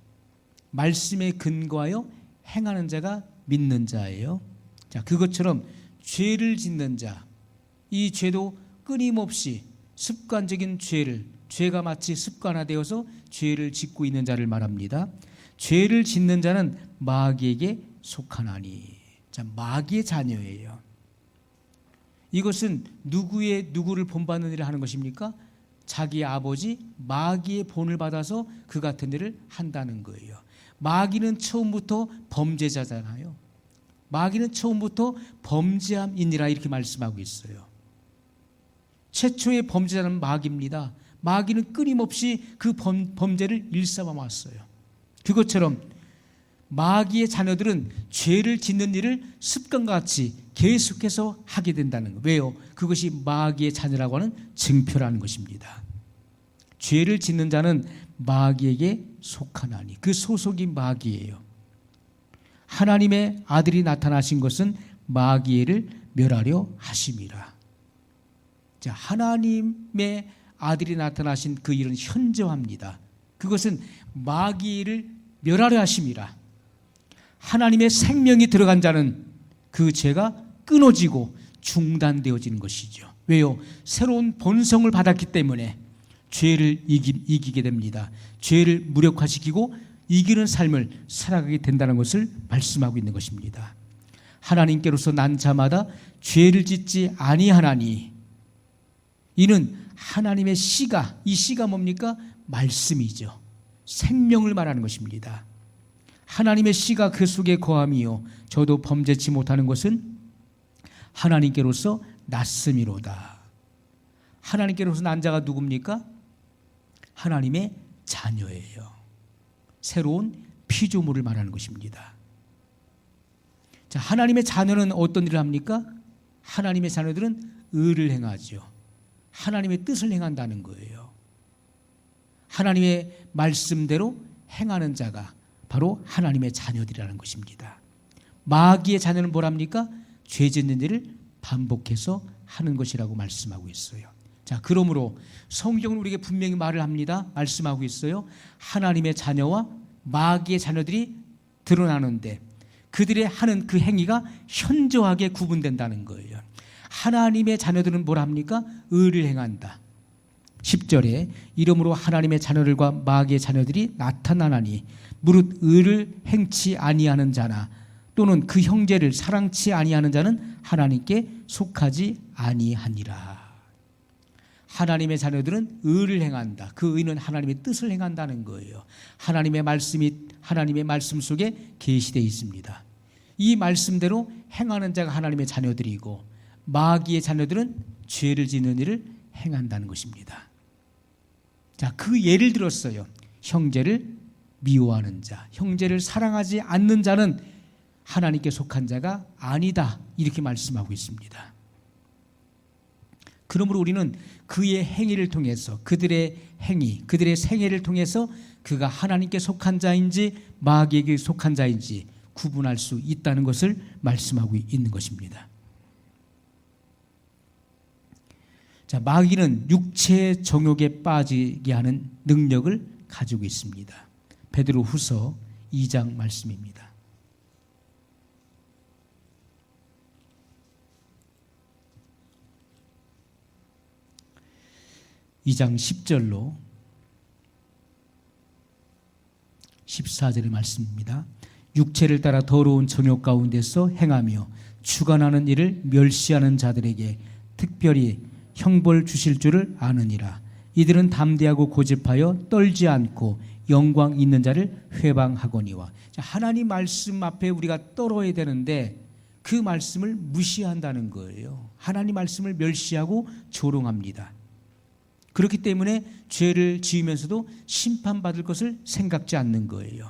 말씀에 근거하여 행하는 자가 믿는 자예요. 자, 그것처럼 죄를 짓는 자, 이 죄도 끊임없이 습관적인 죄가 마치 습관화되어서 죄를 짓고 있는 자를 말합니다. 죄를 짓는 자는 마귀에게 속하나니. 자, 마귀의 자녀예요. 이것은 누구를 본받는 일을 하는 것입니까? 자기 아버지 마귀의 본을 받아서 그 같은 일을 한다는 거예요. 마귀는 처음부터 범죄자잖아요. 마귀는 처음부터 범죄함이니라 이렇게 말씀하고 있어요. 최초의 범죄자는 마귀입니다. 마귀는 끊임없이 그 범죄를 일삼아왔어요. 그것처럼 마귀의 자녀들은 죄를 짓는 일을 습관같이 계속해서 하게 된다는 거예요. 왜요? 그것이 마귀의 자녀라고 하는 증표라는 것입니다. 죄를 짓는 자는 마귀에게 속하나니, 그 소속이 마귀예요. 하나님의 아들이 나타나신 것은 마귀를 멸하려 하심이라. 자, 하나님의 아들이 나타나신 그 일은 현저합니다. 그것은 마귀를 멸하려 하심이라. 하나님의 생명이 들어간 자는 그 죄가 끊어지고 중단되어지는 것이죠. 왜요? 새로운 본성을 받았기 때문에 죄를 이기게 됩니다. 죄를 무력화시키고 이기는 삶을 살아가게 된다는 것을 말씀하고 있는 것입니다. 하나님께로서 난 자마다 죄를 짓지 아니하나니, 이는 하나님의 씨가, 이 씨가 뭡니까? 말씀이죠. 생명을 말하는 것입니다. 하나님의 씨가 그 속에 거함이요 저도 범죄치 못하는 것은 하나님께로서 났음이로다. 하나님께로서 난 자가 누굽니까? 하나님의 자녀예요. 새로운 피조물을 말하는 것입니다. 자, 하나님의 자녀는 어떤 일을 합니까? 하나님의 자녀들은 의를 행하죠. 하나님의 뜻을 행한다는 거예요. 하나님의 말씀대로 행하는 자가 바로 하나님의 자녀들이라는 것입니다. 마귀의 자녀는 뭐랍니까? 죄 짓는 일을 반복해서 하는 것이라고 말씀하고 있어요. 자, 그러므로 성경은 우리에게 분명히 말을 합니다. 말씀하고 있어요. 하나님의 자녀와 마귀의 자녀들이 드러나는데 그들의 하는 그 행위가 현저하게 구분된다는 거예요. 하나님의 자녀들은 뭘 합니까? 의를 행한다. 10절에 이러므로 하나님의 자녀들과 마귀의 자녀들이 나타나나니 무릇 의를 행치 아니하는 자나 또는 그 형제를 사랑치 아니하는 자는 하나님께 속하지 아니하니라. 하나님의 자녀들은 의를 행한다. 그 의는 하나님의 뜻을 행한다는 거예요. 하나님의 말씀이 하나님의 말씀 속에 계시되어 있습니다. 이 말씀대로 행하는 자가 하나님의 자녀들이고 마귀의 자녀들은 죄를 짓는 일을 행한다는 것입니다. 자, 그 예를 들었어요. 형제를 미워하는 자, 형제를 사랑하지 않는 자는 하나님께 속한 자가 아니다. 이렇게 말씀하고 있습니다. 그러므로 우리는 그의 행위를 통해서 그들의 행위, 그들의 생애를 통해서 그가 하나님께 속한 자인지 마귀에게 속한 자인지 구분할 수 있다는 것을 말씀하고 있는 것입니다. 자, 마귀는 육체의 정욕에 빠지게 하는 능력을 가지고 있습니다. 베드로후서 2장 말씀입니다. 2장 10절로 14절의 말씀입니다. 육체를 따라 더러운 정욕 가운데서 행하며 주관하는 일을 멸시하는 자들에게 특별히 형벌 주실 줄을 아느니라. 이들은 담대하고 고집하여 떨지 않고 영광 있는 자를 회방하거니와. 하나님 말씀 앞에 우리가 떨어야 되는데 그 말씀을 무시한다는 거예요. 하나님 말씀을 멸시하고 조롱합니다. 그렇기 때문에 죄를 지으면서도 심판받을 것을 생각지 않는 거예요.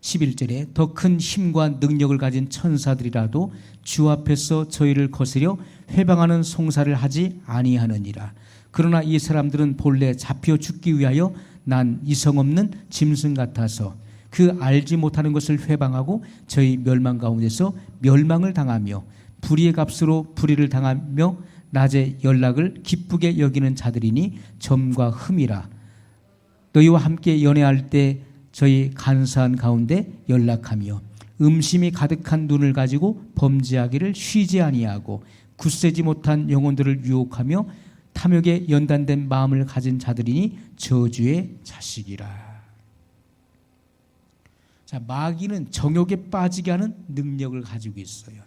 11절에 더 큰 힘과 능력을 가진 천사들이라도 주 앞에서 저희를 거스려 회방하는 송사를 하지 아니하느니라. 그러나 이 사람들은 본래 잡혀 죽기 위하여 난 이성 없는 짐승 같아서 그 알지 못하는 것을 회방하고 저희 멸망 가운데서 멸망을 당하며 불의의 값으로 불의를 당하며 낮에 연락을 기쁘게 여기는 자들이니 점과 흠이라. 너희와 함께 연애할 때 저희 간사한 가운데 연락하며 음심이 가득한 눈을 가지고 범죄하기를 쉬지 아니하고 굳세지 못한 영혼들을 유혹하며 탐욕에 연단된 마음을 가진 자들이니 저주의 자식이라. 자, 마귀는 정욕에 빠지게 하는 능력을 가지고 있어요.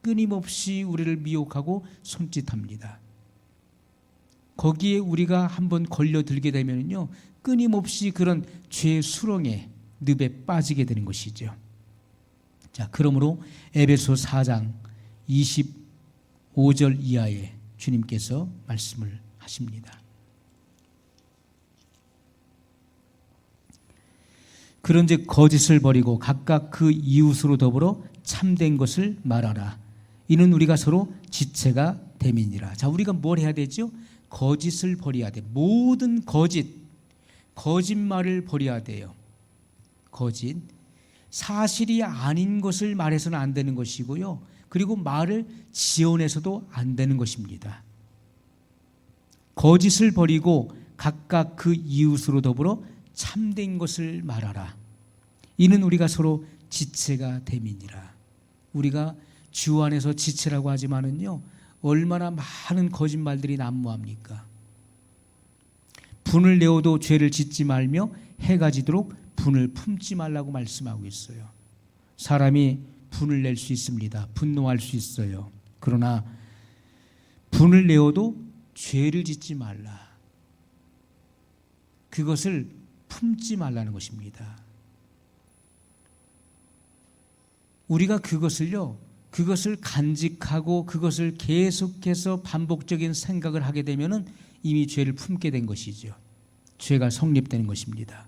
끊임없이 우리를 미혹하고 손짓합니다. 거기에 우리가 한번 걸려들게 되면요, 끊임없이 그런 죄의 수렁에 늪에 빠지게 되는 것이죠. 자, 그러므로 에베소 4장 25절 이하에 주님께서 말씀을 하십니다. 그런즉 거짓을 버리고 각각 그 이웃으로 더불어 참된 것을 말하라. 이는 우리가 서로 지체가 됨이니라. 자, 우리가 뭘 해야 되죠? 거짓을 버려야 돼. 모든 거짓말을 버려야 돼요. 거짓, 사실이 아닌 것을 말해서는 안 되는 것이고요. 그리고 말을 지어내서도 안 되는 것입니다. 거짓을 버리고 각각 그 이웃으로 더불어 참된 것을 말하라. 이는 우리가 서로 지체가 됨이니라. 우리가 주 안에서 지체라고 하지만은요, 얼마나 많은 거짓말들이 난무합니까? 분을 내어도 죄를 짓지 말며 해가 지도록 분을 품지 말라고 말씀하고 있어요. 사람이 분을 낼 수 있습니다. 분노할 수 있어요. 그러나 분을 내어도 죄를 짓지 말라. 그것을 품지 말라는 것입니다. 우리가 그것을 간직하고 그것을 계속해서 반복적인 생각을 하게 되면은 이미 죄를 품게 된 것이죠. 죄가 성립되는 것입니다.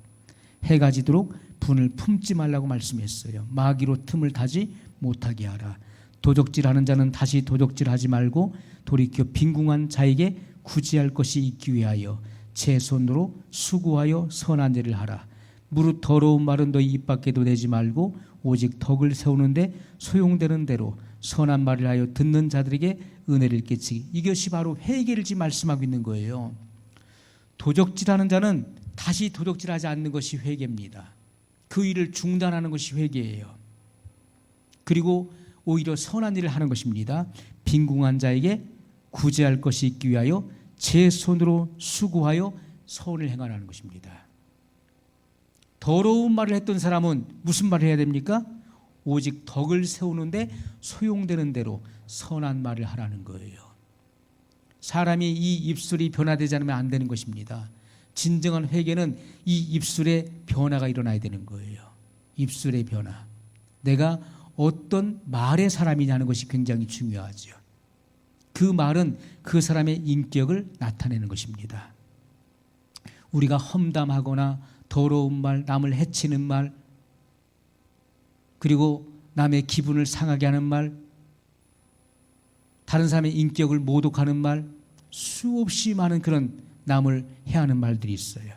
해가 지도록 분을 품지 말라고 말씀했어요. 마귀로 틈을 타지 못하게 하라. 도적질하는 자는 다시 도적질하지 말고 돌이켜 빈궁한 자에게 구제할 것이 있기 위하여 제 손으로 수고하여 선한 일을 하라. 무릇 더러운 말은 너희 입 밖에도 내지 말고 오직 덕을 세우는데 소용되는 대로 선한 말을 하여 듣는 자들에게 은혜를 끼치기. 이것이 바로 회개를 지금 말씀하고 있는 거예요. 도적질하는 자는 다시 도적질하지 않는 것이 회개입니다. 그 일을 중단하는 것이 회개예요. 그리고 오히려 선한 일을 하는 것입니다. 빈궁한 자에게 구제할 것이 있기 위하여 제 손으로 수고하여 선을 행하라는 것입니다. 더러운 말을 했던 사람은 무슨 말을 해야 됩니까? 오직 덕을 세우는데 소용되는 대로 선한 말을 하라는 거예요. 사람이 이 입술이 변화되지 않으면 안 되는 것입니다. 진정한 회개는 이 입술에 변화가 일어나야 되는 거예요. 입술의 변화. 내가 어떤 말의 사람이냐는 것이 굉장히 중요하죠. 그 말은 그 사람의 인격을 나타내는 것입니다. 우리가 험담하거나 더러운 말, 남을 해치는 말, 그리고 남의 기분을 상하게 하는 말, 다른 사람의 인격을 모독하는 말, 수없이 많은 그런 남을 해하는 말들이 있어요.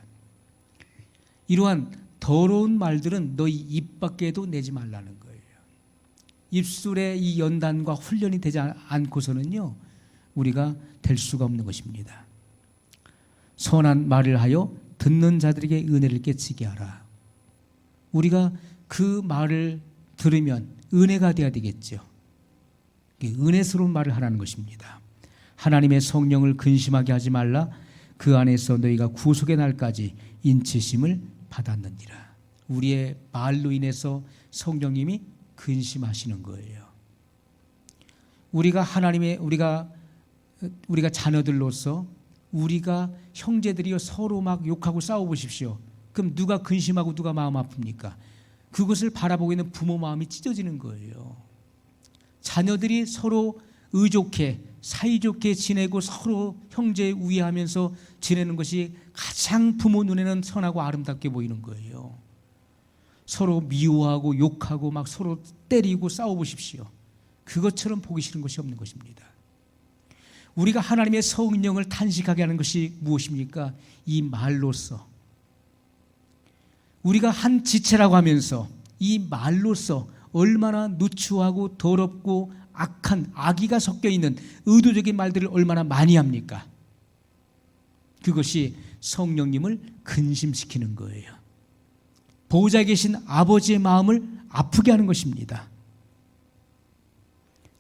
이러한 더러운 말들은 너희 입 밖에도 내지 말라는 거예요. 입술의 이 연단과 훈련이 되지 않고서는요, 우리가 될 수가 없는 것입니다. 선한 말을 하여 듣는 자들에게 은혜를 끼치게 하라. 우리가 그 말을 들으면 은혜가 되어야 되겠죠. 은혜스러운 말을 하라는 것입니다. 하나님의 성령을 근심하게 하지 말라. 그 안에서 너희가 구속의 날까지 인치심을 받았느니라. 우리의 말로 인해서 성령님이 근심하시는 거예요. 우리가 자녀들로서 우리가 형제들이요 서로 막 욕하고 싸워보십시오. 그럼 누가 근심하고 누가 마음 아픕니까? 그것을 바라보고 있는 부모 마음이 찢어지는 거예요. 자녀들이 서로 의좋게 사이좋게 지내고 서로 형제 우애하면서 지내는 것이 가장 부모 눈에는 선하고 아름답게 보이는 거예요. 서로 미워하고 욕하고 막 서로 때리고 싸워보십시오. 그것처럼 보기 싫은 것이 없는 것입니다. 우리가 하나님의 성령을 탄식하게 하는 것이 무엇입니까? 이 말로써, 우리가 한 지체라고 하면서 이 말로써 얼마나 누추하고 더럽고 악한 악의가 섞여 있는 의도적인 말들을 얼마나 많이 합니까? 그것이 성령님을 근심시키는 거예요. 보호자에 계신 아버지의 마음을 아프게 하는 것입니다.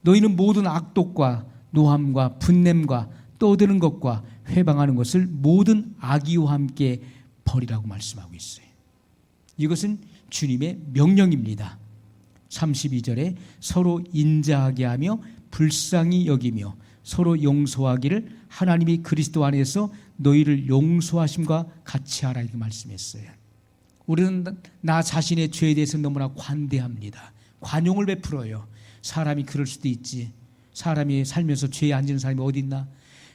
너희는 모든 악독과 노함과 분냄과 떠드는 것과 회방하는 것을 모든 악의와 함께 버리라고 말씀하고 있어요. 이것은 주님의 명령입니다. 32절에 서로 인자하게 하며 불쌍히 여기며 서로 용서하기를 하나님이 그리스도 안에서 너희를 용서하심과 같이 하라 이렇게 말씀했어요. 우리는 나 자신의 죄에 대해서 너무나 관대합니다. 관용을 베풀어요. 사람이 그럴 수도 있지. 사람이 살면서 죄에 앉은 사람이 어디 있나?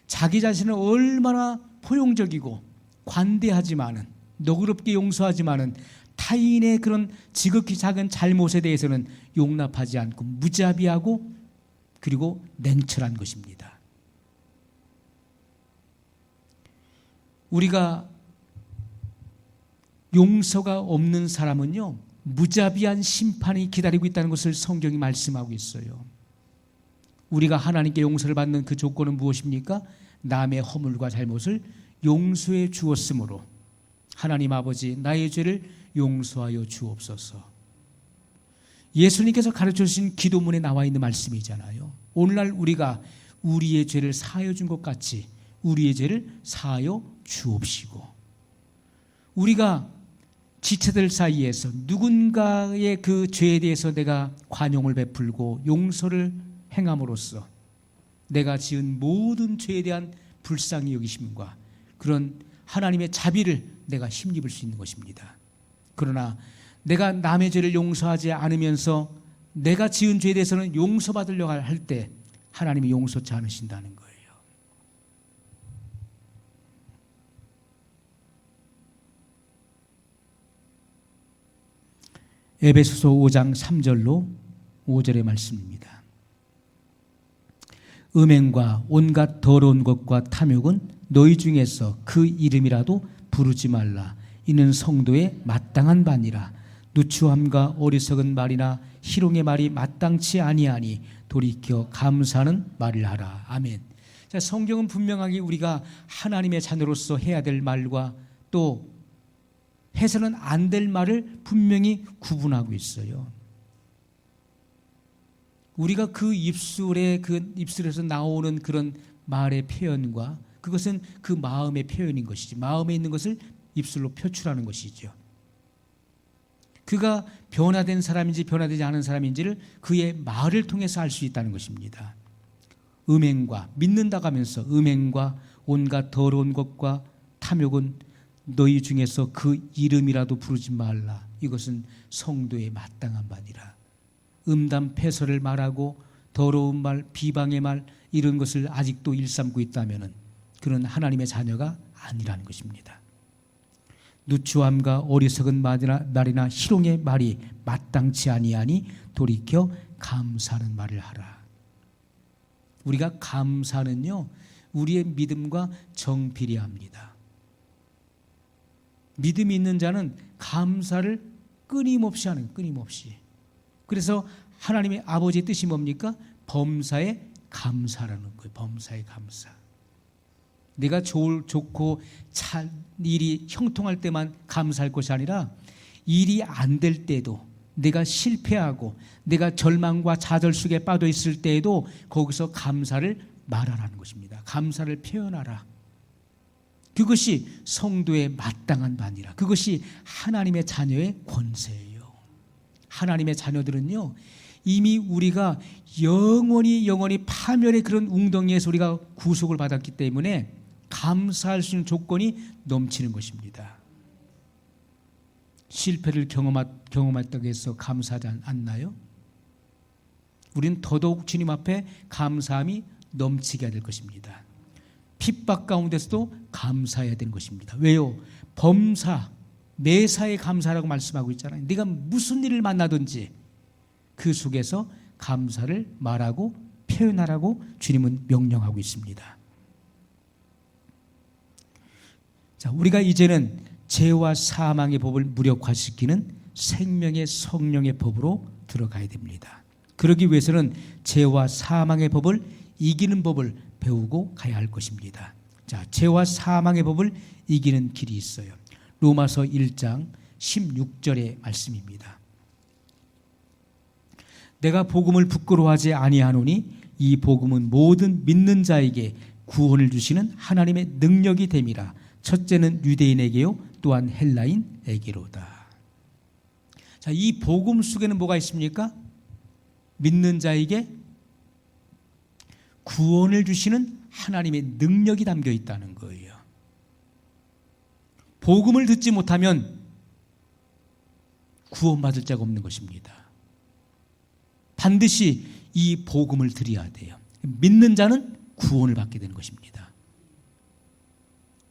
자기 자신은 얼마나 포용적이고 관대하지만은, 너그럽게 용서하지만은 타인의 그런 지극히 작은 잘못에 대해서는 용납하지 않고 무자비하고 그리고 냉철한 것입니다. 우리가 용서가 없는 사람은요, 무자비한 심판이 기다리고 있다는 것을 성경이 말씀하고 있어요. 우리가 하나님께 용서를 받는 그 조건은 무엇입니까? 남의 허물과 잘못을 용서해 주었으므로 하나님 아버지 나의 죄를 용서하여 주옵소서. 예수님께서 가르쳐 주신 기도문에 나와 있는 말씀이잖아요. 오늘날 우리가 우리의 죄를 사하여 준 것 같이 우리의 죄를 사하여 주옵시고, 우리가 지체들 사이에서 누군가의 그 죄에 대해서 내가 관용을 베풀고 용서를 행함으로써 내가 지은 모든 죄에 대한 불쌍히 여기심과 그런 하나님의 자비를 내가 힘입을 수 있는 것입니다. 그러나 내가 남의 죄를 용서하지 않으면서 내가 지은 죄에 대해서는 용서받으려고 할 때 하나님이 용서치 않으신다는 거예요. 에베소서 5장 3절로 5절의 말씀입니다. 음행과 온갖 더러운 것과 탐욕은 너희 중에서 그 이름이라도 부르지 말라. 이는 성도의 마땅한 바니라. 누추함과 어리석은 말이나 희롱의 말이 마땅치 아니하니 돌이켜 감사하는 말을 하라. 아멘. 자, 성경은 분명하게 우리가 하나님의 자녀로서 해야 될 말과 또 해서는 안 될 말을 분명히 구분하고 있어요. 우리가 그 입술에서 나오는 그런 말의 표현과 그것은 그 마음의 표현인 것이지, 마음에 있는 것을 입술로 표출하는 것이죠. 그가 변화된 사람인지 변화되지 않은 사람인지를 그의 말을 통해서 알 수 있다는 것입니다. 음행과, 믿는다고 하면서 음행과 온갖 더러운 것과 탐욕은 너희 중에서 그 이름이라도 부르지 말라. 이것은 성도의 마땅한 바니라. 음담 패설을 말하고 더러운 말, 비방의 말 이런 것을 아직도 일삼고 있다면 그는 하나님의 자녀가 아니라는 것입니다. 누추함과 어리석은 말이나 희롱의 말이 마땅치 아니하니 돌이켜 감사하는 말을 하라. 우리가 감사는요, 우리의 믿음과 정비례합니다. 믿음이 있는 자는 감사를 끊임없이 하는, 끊임없이. 그래서 하나님의 아버지의 뜻이 뭡니까? 범사에 감사라는 거예요. 범사에 감사. 내가 좋고 일이 형통할 때만 감사할 것이 아니라 일이 안 될 때도, 내가 실패하고 내가 절망과 좌절 속에 빠져 있을 때에도 거기서 감사를 말하라는 것입니다. 감사를 표현하라. 그것이 성도의 마땅한 바니라. 그것이 하나님의 자녀의 권세예요. 하나님의 자녀들은요, 이미 우리가 영원히 파멸의 그런 웅덩이에서 우리가 구속을 받았기 때문에 감사할 수 있는 조건이 넘치는 것입니다. 실패를 경험했다고 해서 감사하지 않나요? 우리는 더더욱 주님 앞에 감사함이 넘치게 해야 될 것입니다. 핍박 가운데서도 감사해야 되는 것입니다. 왜요? 범사, 매사에 감사라고 말씀하고 있잖아요. 네가 무슨 일을 만나든지 그 속에서 감사를 말하고 표현하라고 주님은 명령하고 있습니다. 자, 우리가 이제는 죄와 사망의 법을 무력화시키는 생명의 성령의 법으로 들어가야 됩니다. 그러기 위해서는 죄와 사망의 법을 이기는 법을 배우고 가야 할 것입니다. 자, 죄와 사망의 법을 이기는 길이 있어요. 로마서 1장 16절의 말씀입니다. 내가 복음을 부끄러워하지 아니하노니 이 복음은 모든 믿는 자에게 구원을 주시는 하나님의 능력이 됨이라. 첫째는 유대인에게요 또한 헬라인에게로다. 자, 이 복음 속에는 뭐가 있습니까? 믿는 자에게 구원을 주시는 하나님의 능력이 담겨 있다는 거예요. 복음을 듣지 못하면 구원받을 자가 없는 것입니다. 반드시 이 복음을 드려야 돼요. 믿는 자는 구원을 받게 되는 것입니다.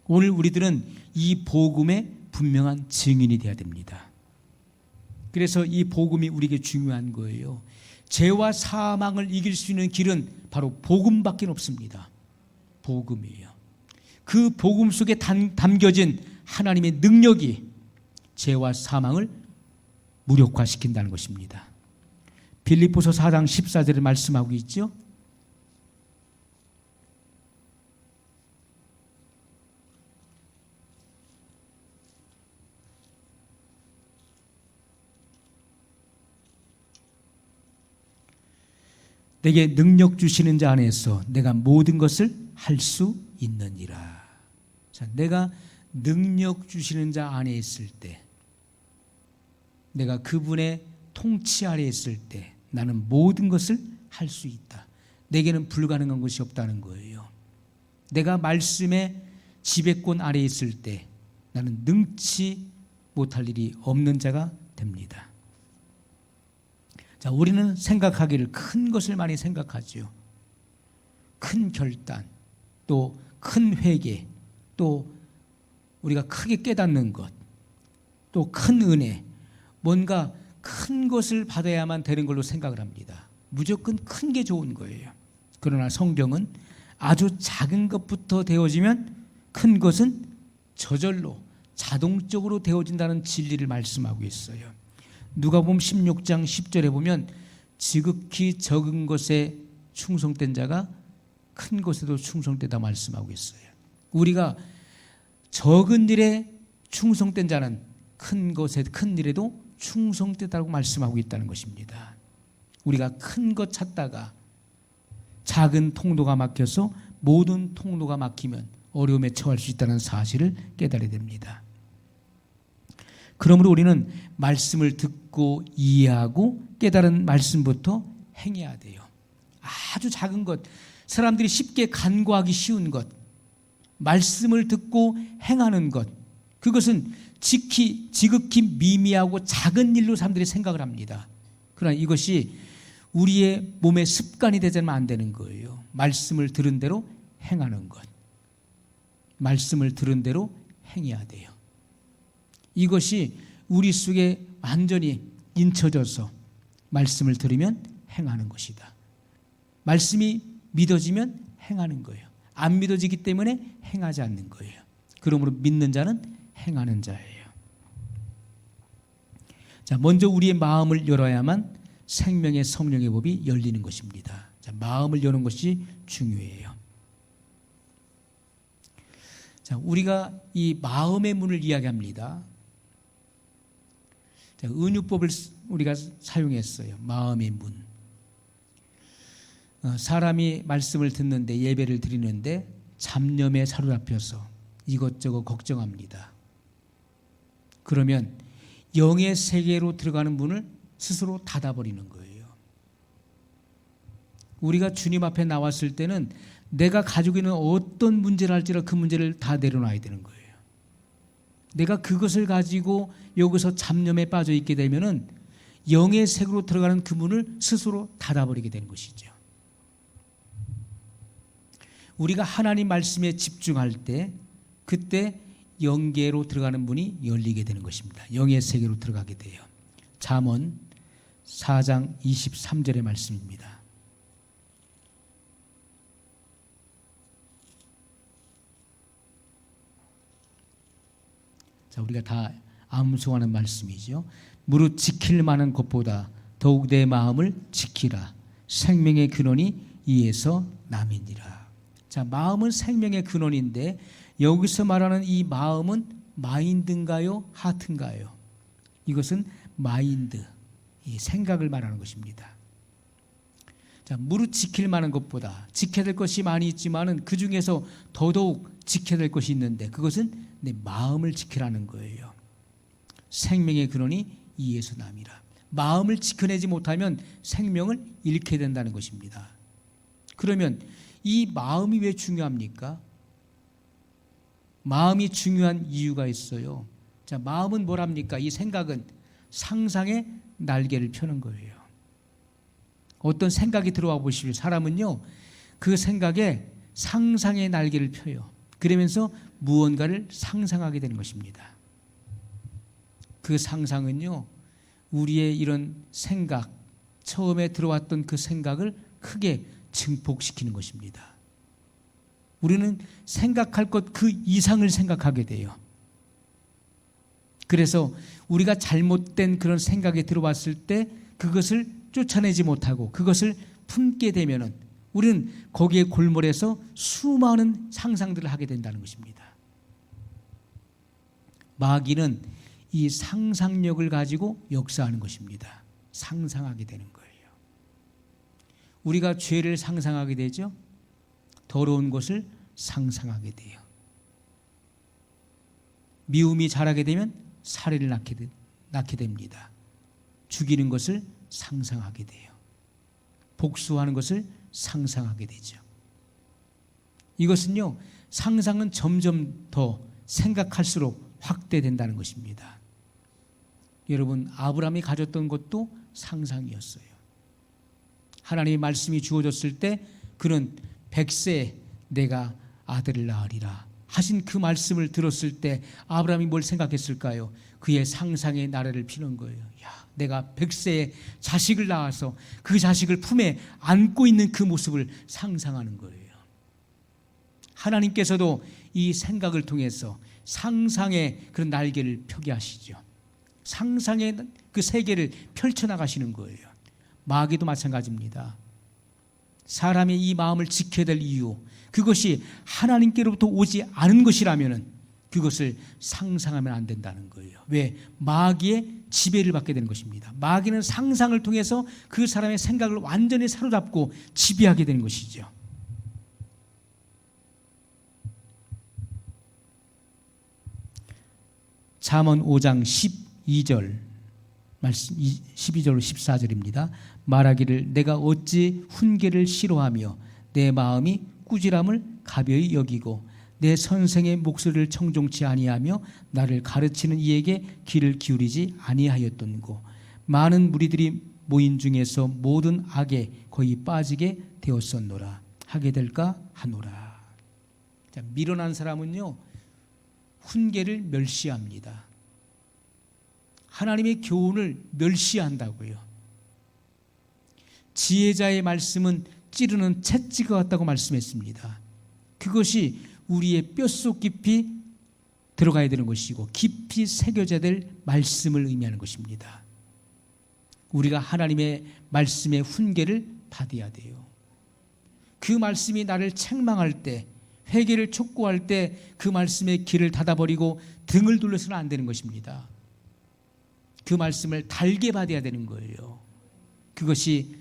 오늘 우리들은 이 복음의 분명한 증인이 되어야 됩니다. 그래서 이 복음이 우리에게 중요한 거예요. 죄와 사망을 이길 수 있는 길은 바로 복음밖에 없습니다. 복음이에요. 그 복음 속에 담겨진 하나님의 능력이 죄와 사망을 무력화시킨다는 것입니다. 빌립보서 4장 14절에 말씀하고 있죠. 내게 능력 주시는 자 안에서 내가 모든 것을 할 수 있느니라. 자, 내가 능력 주시는 자 안에 있을 때, 내가 그분의 통치 아래 있을 때 나는 모든 것을 할 수 있다. 내게는 불가능한 것이 없다는 거예요. 내가 말씀의 지배권 아래 있을 때 나는 능치 못할 일이 없는 자가 됩니다. 자, 우리는 생각하기를 큰 것을 많이 생각하죠. 큰 결단, 또 큰 회개, 또 우리가 크게 깨닫는 것, 또 큰 은혜, 뭔가 큰 것을 받아야만 되는 걸로 생각을 합니다. 무조건 큰 게 좋은 거예요. 그러나 성경은 아주 작은 것부터 되어지면 큰 것은 저절로 자동적으로 되어진다는 진리를 말씀하고 있어요. 누가복음 16장 10절에 보면 지극히 적은 것에 충성된 자가 큰 것에도 충성되다 말씀하고 있어요. 우리가 적은 일에 충성된 자는 큰 것에 큰 일에도 충성되다고 말씀하고 있다는 것입니다. 우리가 큰 것 찾다가 작은 통로가 막혀서 모든 통로가 막히면 어려움에 처할 수 있다는 사실을 깨달아야 됩니다. 그러므로 우리는 말씀을 듣고 이해하고 깨달은 말씀부터 행해야 돼요. 아주 작은 것, 사람들이 쉽게 간과하기 쉬운 것, 말씀을 듣고 행하는 것, 그것은 지극히 미미하고 작은 일로 사람들이 생각을 합니다. 그러나 이것이 우리의 몸의 습관이 되자면 안 되는 거예요. 말씀을 들은 대로 행하는 것, 말씀을 들은 대로 행해야 돼요. 이것이 우리 속에 완전히 인쳐져서 말씀을 들으면 행하는 것이다. 말씀이 믿어지면 행하는 거예요. 안 믿어지기 때문에 행하지 않는 거예요. 그러므로 믿는 자는 행하는 자예요. 자, 먼저 우리의 마음을 열어야만 생명의 성령의 법이 열리는 것입니다. 자, 마음을 여는 것이 중요해요. 자, 우리가 이 마음의 문을 이야기합니다. 자, 은유법을 우리가 사용했어요. 마음의 문. 사람이 말씀을 듣는데, 예배를 드리는데 잡념에 사로잡혀서 이것저것 걱정합니다. 그러면 영의 세계로 들어가는 문을 스스로 닫아버리는 거예요. 우리가 주님 앞에 나왔을 때는 내가 가지고 있는 어떤 문제를 할지라도 그 문제를 다 내려놔야 되는 거예요. 내가 그것을 가지고 여기서 잡념에 빠져 있게 되면은 영의 세계로 들어가는 그 문을 스스로 닫아버리게 되는 것이죠. 우리가 하나님 말씀에 집중할 때 그때 영계로 들어가는 문이 열리게 되는 것입니다. 영의 세계로 들어가게 돼요. 잠언 4장 23절의 말씀입니다. 자, 우리가 다 암송하는 말씀이죠. 무릇 지킬 만한 것보다 더욱 내 마음을 지키라. 생명의 근원이 이에서 남이니라. 자, 마음은 생명의 근원인데 여기서 말하는 이 마음은 마인드인가요? 하트인가요? 이것은 마인드, 이 생각을 말하는 것입니다. 자, 무릇 지킬 만한 것보다 지켜야 될 것이 많이 있지만은 그 중에서 더더욱 지켜야 될 것이 있는데 그것은 내 마음을 지키라는 거예요. 생명의 근원이 이에서 남이라. 마음을 지켜내지 못하면 생명을 잃게 된다는 것입니다. 그러면 이 마음이 왜 중요합니까? 마음이 중요한 이유가 있어요. 자, 마음은 뭐랍니까? 이 생각은 상상의 날개를 펴는 거예요. 어떤 생각이 들어와 보시면 사람은요, 그 생각에 상상의 날개를 펴요. 그러면서 무언가를 상상하게 되는 것입니다. 그 상상은요, 우리의 이런 생각, 처음에 들어왔던 그 생각을 크게 증폭시키는 것입니다. 우리는 생각할 것 그 이상을 생각하게 돼요. 그래서 우리가 잘못된 그런 생각이 들어왔을 때 그것을 쫓아내지 못하고 그것을 품게 되면은 우리는 거기에 골몰해서 수많은 상상들을 하게 된다는 것입니다. 마귀는 이 상상력을 가지고 역사하는 것입니다. 상상하게 되는 거예요. 우리가 죄를 상상하게 되죠. 더러운 것을 상상하게 돼요. 미움이 자라게 되면 살해를 낳게 됩니다. 죽이는 것을 상상하게 돼요. 복수하는 것을 상상하게 되죠. 이것은요, 상상은 점점 더 생각할수록 확대된다는 것입니다. 여러분, 아브라함이 가졌던 것도 상상이었어요. 하나님의 말씀이 주어졌을 때 그는 100세에 내가 아들을 낳으리라 하신 그 말씀을 들었을 때 아브라함이 뭘 생각했을까요? 그의 상상의 나래를 피는 거예요. 야, 내가 100세에 자식을 낳아서 그 자식을 품에 안고 있는 그 모습을 상상하는 거예요. 하나님께서도 이 생각을 통해서 상상의 그런 날개를 펴게 하시죠. 상상의 그 세계를 펼쳐나가시는 거예요. 마귀도 마찬가지입니다. 사람의 이 마음을 지켜야 될 이유, 그것이 하나님께로부터 오지 않은 것이라면 그것을 상상하면 안 된다는 거예요. 왜? 마귀의 지배를 받게 되는 것입니다. 마귀는 상상을 통해서 그 사람의 생각을 완전히 사로잡고 지배하게 되는 것이죠. 잠언 5장 12절 말씀 12절로 14절입니다. 말하기를 내가 어찌 훈계를 싫어하며 내 마음이 꾸지람을 가벼이 여기고 내 선생의 목소리를 청종치 아니하며 나를 가르치는 이에게 귀를 기울이지 아니하였던고. 많은 무리들이 모인 중에서 모든 악에 거의 빠지게 되었었노라. 하게 될까 하노라. 자, 미련한 사람은요, 훈계를 멸시합니다. 하나님의 교훈을 멸시한다고요. 지혜자의 말씀은 찌르는 채찍과 같다고 말씀했습니다. 그것이 우리의 뼛속 깊이 들어가야 되는 것이고 깊이 새겨져야 될 말씀을 의미하는 것입니다. 우리가 하나님의 말씀의 훈계를 받아야 돼요. 그 말씀이 나를 책망할 때, 회개를 촉구할 때 그 말씀의 길을 닫아버리고 등을 돌려서는 안 되는 것입니다. 그 말씀을 달게 받아야 되는 거예요. 그것이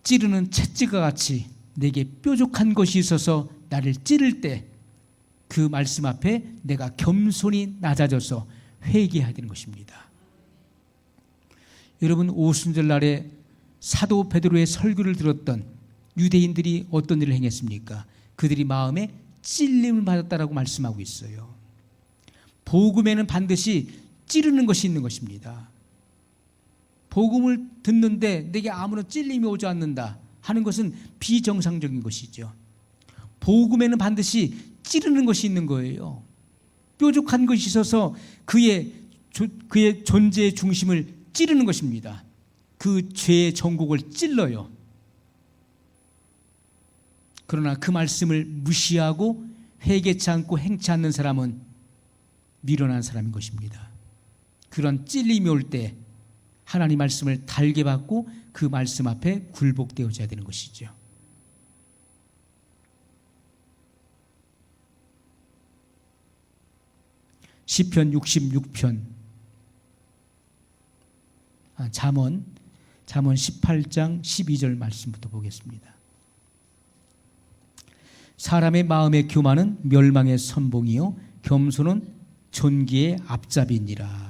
찌르는 채찍과 같이 내게 뾰족한 것이 있어서 나를 찌를 때 그 말씀 앞에 내가 겸손히 낮아져서 회개해야 되는 것입니다. 여러분, 오순절날에 사도 베드로의 설교를 들었던 유대인들이 어떤 일을 행했습니까? 그들이 마음에 찔림을 받았다라고 말씀하고 있어요. 복음에는 반드시 찌르는 것이 있는 것입니다. 복음을 듣는데 내게 아무런 찔림이 오지 않는다 하는 것은 비정상적인 것이죠. 복음에는 반드시 찌르는 것이 있는 거예요. 뾰족한 것이 있어서 그의 존재의 중심을 찌르는 것입니다. 그 죄의 전곡을 찔러요. 그러나 그 말씀을 무시하고 회개치 않고 행치 않는 사람은 미련한 사람인 것입니다. 그런 찔림이 올 때 하나님 말씀을 달게 받고 그 말씀 앞에 굴복되어져야 되는 것이죠. 시편 66편 잠언 18장 12절 말씀부터 보겠습니다. 사람의 마음의 교만은 멸망의 선봉이요 겸손은 존귀의 앞잡이니라.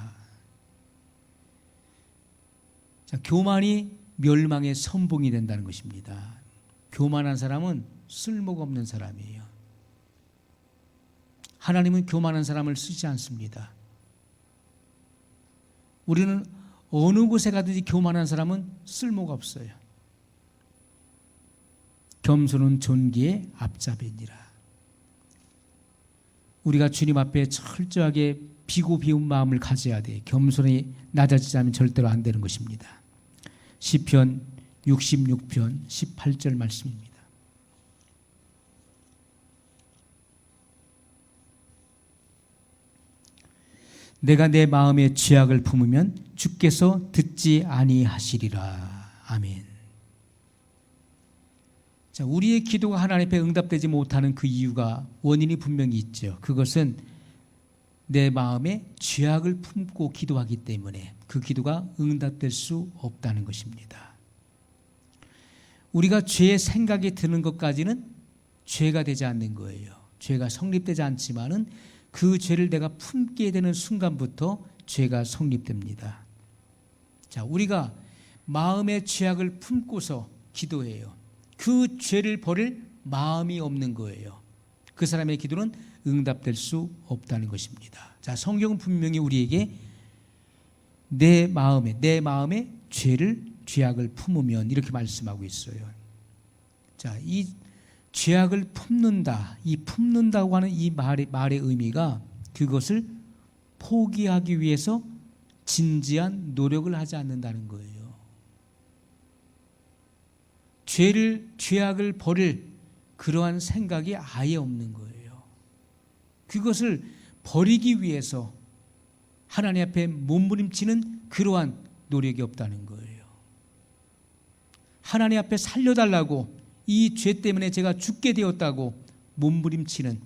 자, 교만이 멸망의 선봉이 된다는 것입니다. 교만한 사람은 쓸모가 없는 사람이에요. 하나님은 교만한 사람을 쓰지 않습니다. 우리는 어느 곳에 가든지 교만한 사람은 쓸모가 없어요. 겸손은 존귀의 앞잡이니라. 우리가 주님 앞에 철저하게 비고 비운 마음을 가져야 돼. 겸손히 낮아지지 않으면 절대로 안 되는 것입니다. 시편 66편 18절 말씀입니다. 내가 내 마음의 죄악을 품으면 주께서 듣지 아니하시리라. 아멘. 자, 우리의 기도가 하나님 앞에 응답되지 못하는 그 이유가 원인이 분명히 있죠. 그것은 내 마음에 죄악을 품고 기도하기 때문에 그 기도가 응답될 수 없다는 것입니다. 우리가 죄의 생각이 드는 것까지는 죄가 되지 않는 거예요. 죄가 성립되지 않지만은 그 죄를 내가 품게 되는 순간부터 죄가 성립됩니다. 자, 우리가 마음의 죄악을 품고서 기도해요. 그 죄를 버릴 마음이 없는 거예요. 그 사람의 기도는 응답될 수 없다는 것입니다. 자, 성경은 분명히 우리에게 내 마음에 죄악을 품으면 이렇게 말씀하고 있어요. 자, 이 죄악을 품는다, 이 품는다고 하는 이 말의 의미가 그것을 포기하기 위해서 진지한 노력을 하지 않는다는 거예요. 죄악을 버릴 그러한 생각이 아예 없는 거예요. 그것을 버리기 위해서 하나님 앞에 몸부림치는 그러한 노력이 없다는 거예요. 하나님 앞에 살려달라고 이 죄 때문에 제가 죽게 되었다고 몸부림치는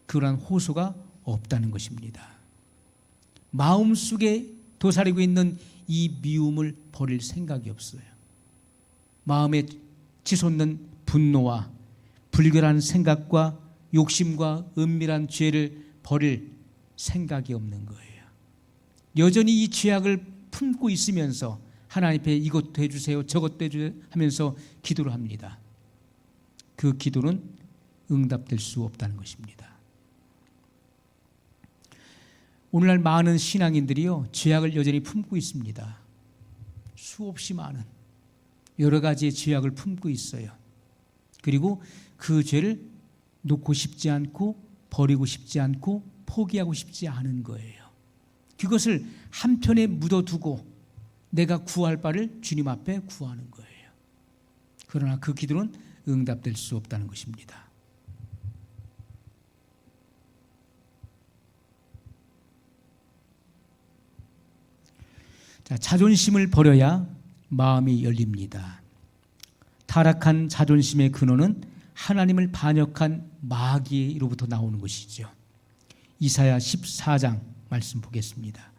그러한 호소가 없다는 것입니다. 마음속에 도사리고 있는 이 미움을 버릴 생각이 없어요. 마음에 치솟는 분노와 불결한 생각과 욕심과 은밀한 죄를 버릴 생각이 없는 거예요. 여전히 이 죄악을 품고 있으면서 하나님 앞에 이것도 해주세요, 저것도 해주세요 하면서 기도를 합니다. 그 기도는 응답될 수 없다는 것입니다. 오늘날 많은 신앙인들이요, 죄악을 여전히 품고 있습니다. 수없이 많은 여러 가지의 죄악을 품고 있어요. 그리고 그 죄를 놓고 싶지 않고 버리고 싶지 않고 포기하고 싶지 않은 거예요. 그것을 한편에 묻어두고 내가 구할 바를 주님 앞에 구하는 거예요. 그러나 그 기도는 응답될 수 없다는 것입니다. 자, 자존심을 버려야 마음이 열립니다. 타락한 자존심의 근원은 하나님을 반역한 마귀로부터 나오는 것이죠. 이사야 14장 말씀 보겠습니다.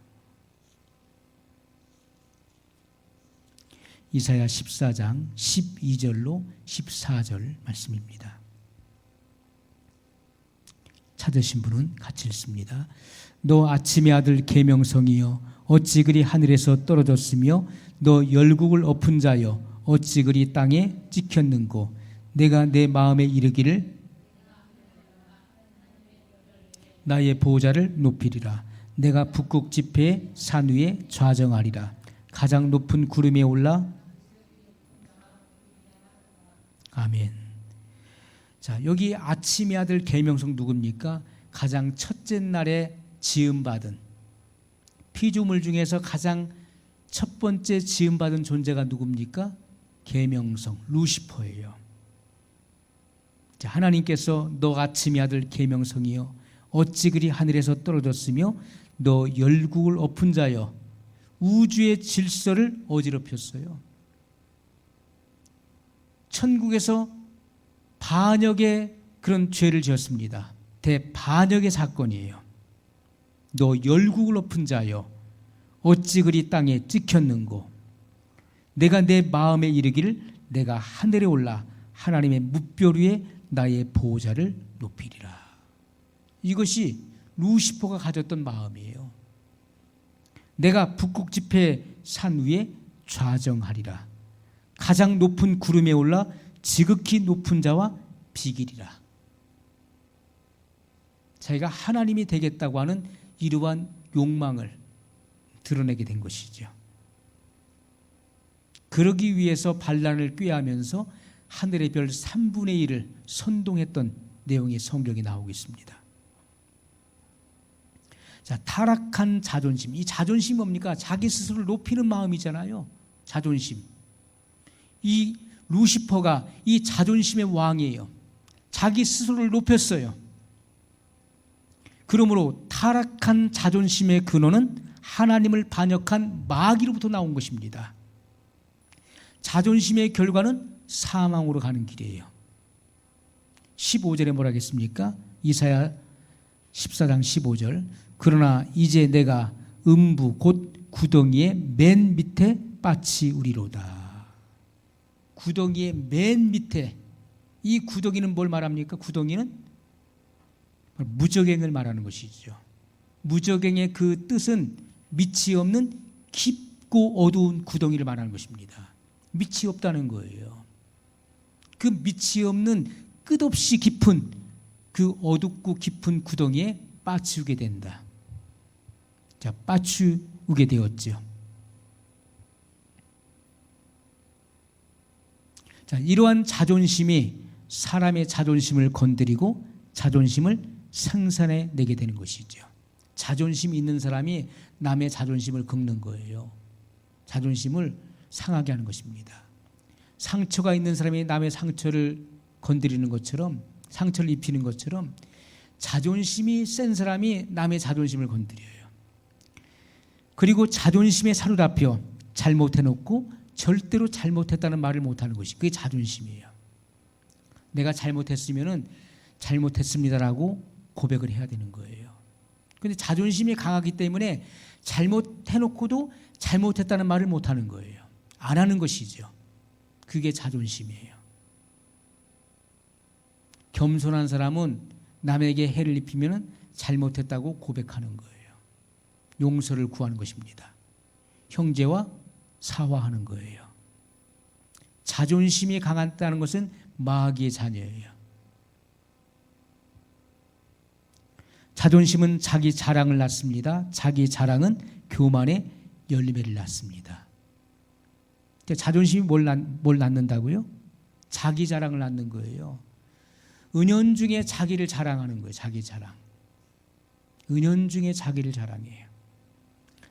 이사야 14장 12절로 14절 말씀입니다. 찾으신 분은 같이 읽습니다. 너 아침의 아들 계명성이여 어찌 그리 하늘에서 떨어졌으며 너 열국을 엎은 자여 어찌 그리 땅에 찍혔는고 내가 내 마음에 이르기를 나의 보호자를 높이리라. 내가 북극 지폐의 산 위에 좌정하리라. 가장 높은 구름에 올라. 아멘. 자, 여기 아침의 아들 계명성 누굽니까? 가장 첫째 날에 지음받은, 피조물 중에서 가장 첫 번째 지음받은 존재가 누굽니까? 계명성, 루시퍼예요. 자, 하나님께서 너 아침의 아들 계명성이여 어찌 그리 하늘에서 떨어졌으며 너 열국을 엎은 자여 우주의 질서를 어지럽혔어요. 천국에서 반역의 그런 죄를 지었습니다. 대반역의 사건이에요. 너 열국을 엎은 자여 어찌 그리 땅에 찍혔는고 내가 내 마음에 이르기를 내가 하늘에 올라 하나님의 뭇별 위에 나의 보호자를 높이리라. 이것이 루시퍼가 가졌던 마음이에요. 내가 북극 지폐 산 위에 좌정하리라. 가장 높은 구름에 올라 지극히 높은 자와 비기리라. 자기가 하나님이 되겠다고 하는 이러한 욕망을 드러내게 된 것이죠. 그러기 위해서 반란을 꾀하면서 하늘의 별 3분의 1을 선동했던 내용의 성경이 나오고 있습니다. 자, 타락한 자존심. 이 자존심이 뭡니까? 자기 스스로를 높이는 마음이잖아요. 자존심. 이 루시퍼가 이 자존심의 왕이에요. 자기 스스로를 높였어요. 그러므로 타락한 자존심의 근원은 하나님을 반역한 마귀로부터 나온 것입니다. 자존심의 결과는 사망으로 가는 길이에요. 15절에 뭐라 하겠습니까? 이사야 14장 15절. 그러나 이제 내가 음부 곧 구덩이의 맨 밑에 빠치우리로다. 구덩이의 맨 밑에. 이 구덩이는 뭘 말합니까? 구덩이는 무저갱을 말하는 것이죠. 무저갱의 그 뜻은 밑이 없는 깊고 어두운 구덩이를 말하는 것입니다. 밑이 없다는 거예요. 그 밑이 없는 끝없이 깊은 그 어둡고 깊은 구덩이에 빠치우게 된다. 자, 빠치우게 되었죠. 자, 이러한 자존심이 사람의 자존심을 건드리고 자존심을 생산해내게 되는 것이죠. 자존심이 있는 사람이 남의 자존심을 긁는 거예요. 자존심을 상하게 하는 것입니다. 상처가 있는 사람이 남의 상처를 건드리는 것처럼, 상처를 입히는 것처럼 자존심이 센 사람이 남의 자존심을 건드려요. 그리고 자존심에 사로잡혀 잘못해놓고 절대로 잘못했다는 말을 못하는 것이, 그게 자존심이에요. 내가 잘못했으면 잘못했습니다라고 고백을 해야 되는 거예요. 그런데 자존심이 강하기 때문에 잘못해놓고도 잘못했다는 말을 못하는 거예요. 안 하는 것이죠. 그게 자존심이에요. 겸손한 사람은 남에게 해를 입히면 잘못했다고 고백하는 거예요. 용서를 구하는 것입니다. 형제와 사화하는 거예요. 자존심이 강하다는 것은 마귀의 자녀예요. 자존심은 자기 자랑을 낳습니다. 자기 자랑은 교만의 열매를 낳습니다. 자존심이 뭘 낳는다고요? 자기 자랑을 낳는 거예요. 은연중에 자기를 자랑하는 거예요. 자기 자랑. 은연중에 자기를 자랑해요.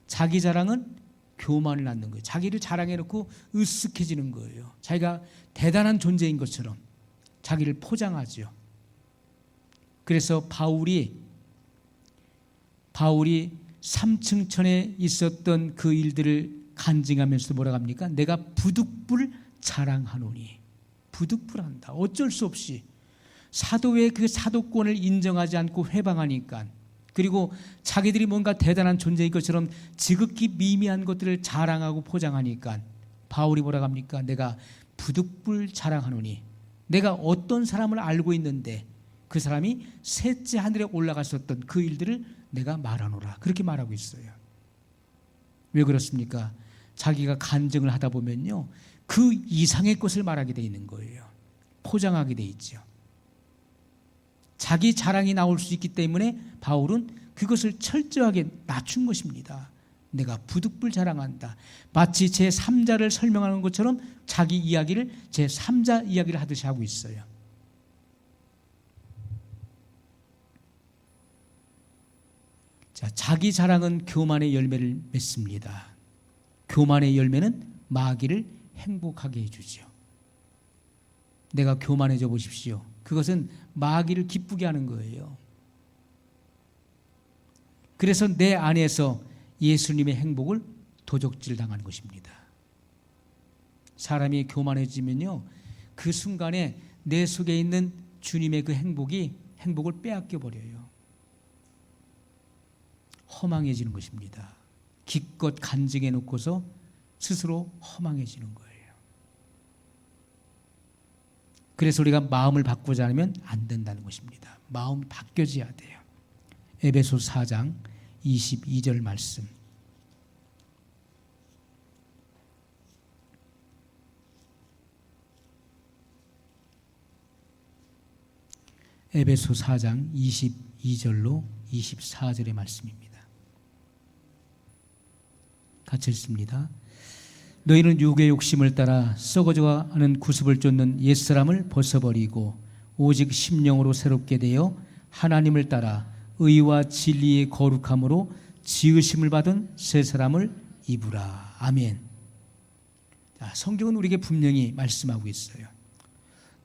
자기 자랑은 교만을 낳는 거예요. 자기를 자랑해놓고 으쓱해지는 거예요. 자기가 대단한 존재인 것처럼 자기를 포장하죠. 그래서 바울이 3층천에 있었던 그 일들을 간증하면서 뭐라고 합니까? 내가 부득불 자랑하노니. 부득불한다. 어쩔 수 없이 사도의 그 사도권을 인정하지 않고 회방하니까, 그리고 자기들이 뭔가 대단한 존재인 것처럼 지극히 미미한 것들을 자랑하고 포장하니까 바울이 뭐라고 합니까? 내가 부득불 자랑하노니. 내가 어떤 사람을 알고 있는데 그 사람이 셋째 하늘에 올라갔었던 그 일들을 내가 말하노라. 그렇게 말하고 있어요. 왜 그렇습니까? 자기가 간증을 하다 보면요, 그 이상의 것을 말하게 돼 있는 거예요. 포장하게 돼 있죠. 자기 자랑이 나올 수 있기 때문에 바울은 그것을 철저하게 낮춘 것입니다. 내가 부득불 자랑한다. 마치 제3자를 설명하는 것처럼 자기 이야기를 제3자 이야기를 하듯이 하고 있어요. 자, 자기 자랑은 교만의 열매를 맺습니다. 교만의 열매는 마귀를 행복하게 해주죠. 내가 교만해져 보십시오. 그것은 마귀를 기쁘게 하는 거예요. 그래서 내 안에서 예수님의 행복을 도적질 당하는 것입니다. 사람이 교만해지면요, 그 순간에 내 속에 있는 주님의 그 행복을 빼앗겨 버려요. 허망해지는 것입니다. 기껏 간증해 놓고서 스스로 허망해지는 거예요. 그래서 우리가 마음을 바꾸지 않으면 안 된다는 것입니다. 마음이 바뀌어져야 돼요. 에베소 4장 22절 말씀. 에베소 4장 22절로 24절의 말씀입니다. 같이 읽습니다. 너희는 육의 욕심을 따라 썩어져가는 구습을 쫓는 옛사람을 벗어버리고 오직 심령으로 새롭게 되어 하나님을 따라 의와 진리의 거룩함으로 지으심을 받은 새 사람을 입으라. 아멘. 자, 성경은 우리에게 분명히 말씀하고 있어요.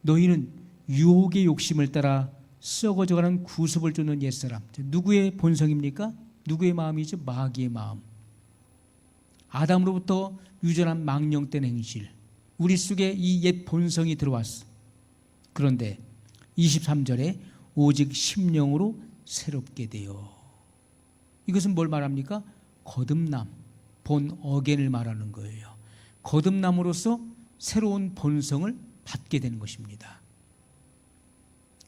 너희는 유혹의 욕심을 따라 썩어져가는 구습을 쫓는 옛사람. 누구의 본성입니까? 누구의 마음이죠? 마귀의 마음. 아담으로부터 유전한 망령된 행실, 우리 속에 이 옛 본성이 들어왔어. 그런데 23절에 오직 심령으로 새롭게 되어. 이것은 뭘 말합니까? 거듭남, 본 어겐을 말하는 거예요. 거듭남으로써 새로운 본성을 받게 되는 것입니다.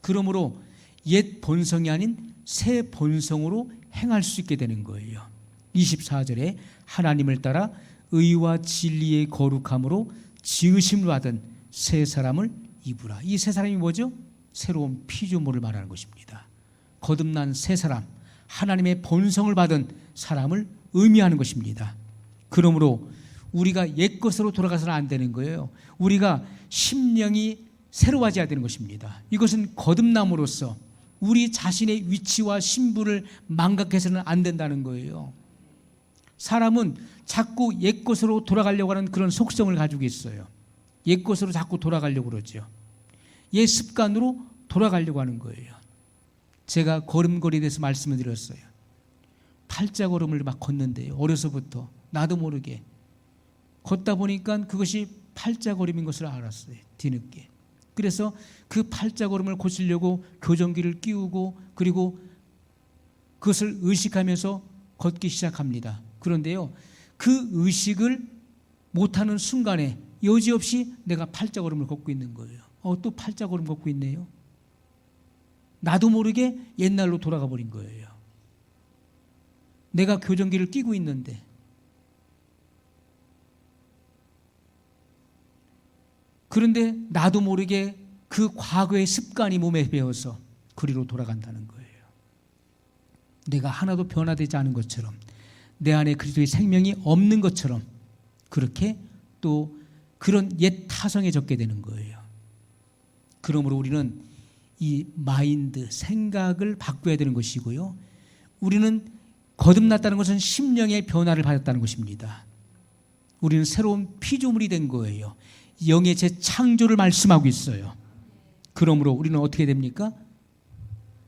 그러므로 옛 본성이 아닌 새 본성으로 행할 수 있게 되는 거예요. 24절에 하나님을 따라 의와 진리의 거룩함으로 지으심을 받은 새 사람을 입으라. 이 새 사람이 뭐죠? 새로운 피조물을 말하는 것입니다. 거듭난 새 사람, 하나님의 본성을 받은 사람을 의미하는 것입니다. 그러므로 우리가 옛것으로 돌아가서는 안 되는 거예요. 우리가 심령이 새로워져야 되는 것입니다. 이것은 거듭남으로써 우리 자신의 위치와 신분을 망각해서는 안 된다는 거예요. 사람은 자꾸 옛것으로 돌아가려고 하는 그런 속성을 가지고 있어요. 옛것으로 자꾸 돌아가려고 그러죠. 옛 습관으로 돌아가려고 하는 거예요. 제가 걸음걸이에 대해서 말씀을 드렸어요. 팔자걸음을 막 걷는데요. 어려서부터 나도 모르게 걷다 보니까 그것이 팔자걸음인 것을 알았어요. 뒤늦게. 그래서 그 팔자걸음을 고치려고 교정기를 끼우고 그리고 그것을 의식하면서 걷기 시작합니다. 그런데요, 그 의식을 못하는 순간에 여지없이 내가 팔자걸음을 걷고 있는 거예요. 또 팔자걸음 걷고 있네요. 나도 모르게 옛날로 돌아가 버린 거예요. 내가 교정기를 끼고 있는데 그런데 나도 모르게 그 과거의 습관이 몸에 배어서 그리로 돌아간다는 거예요. 내가 하나도 변화되지 않은 것처럼 내 안에 그리스도의 생명이 없는 것처럼 그렇게 또 그런 옛 타성에 젖게 되는 거예요. 그러므로 우리는 이 마인드, 생각을 바꿔야 되는 것이고요. 우리는 거듭났다는 것은 심령의 변화를 받았다는 것입니다. 우리는 새로운 피조물이 된 거예요. 영의 재창조를 말씀하고 있어요. 그러므로 우리는 어떻게 됩니까?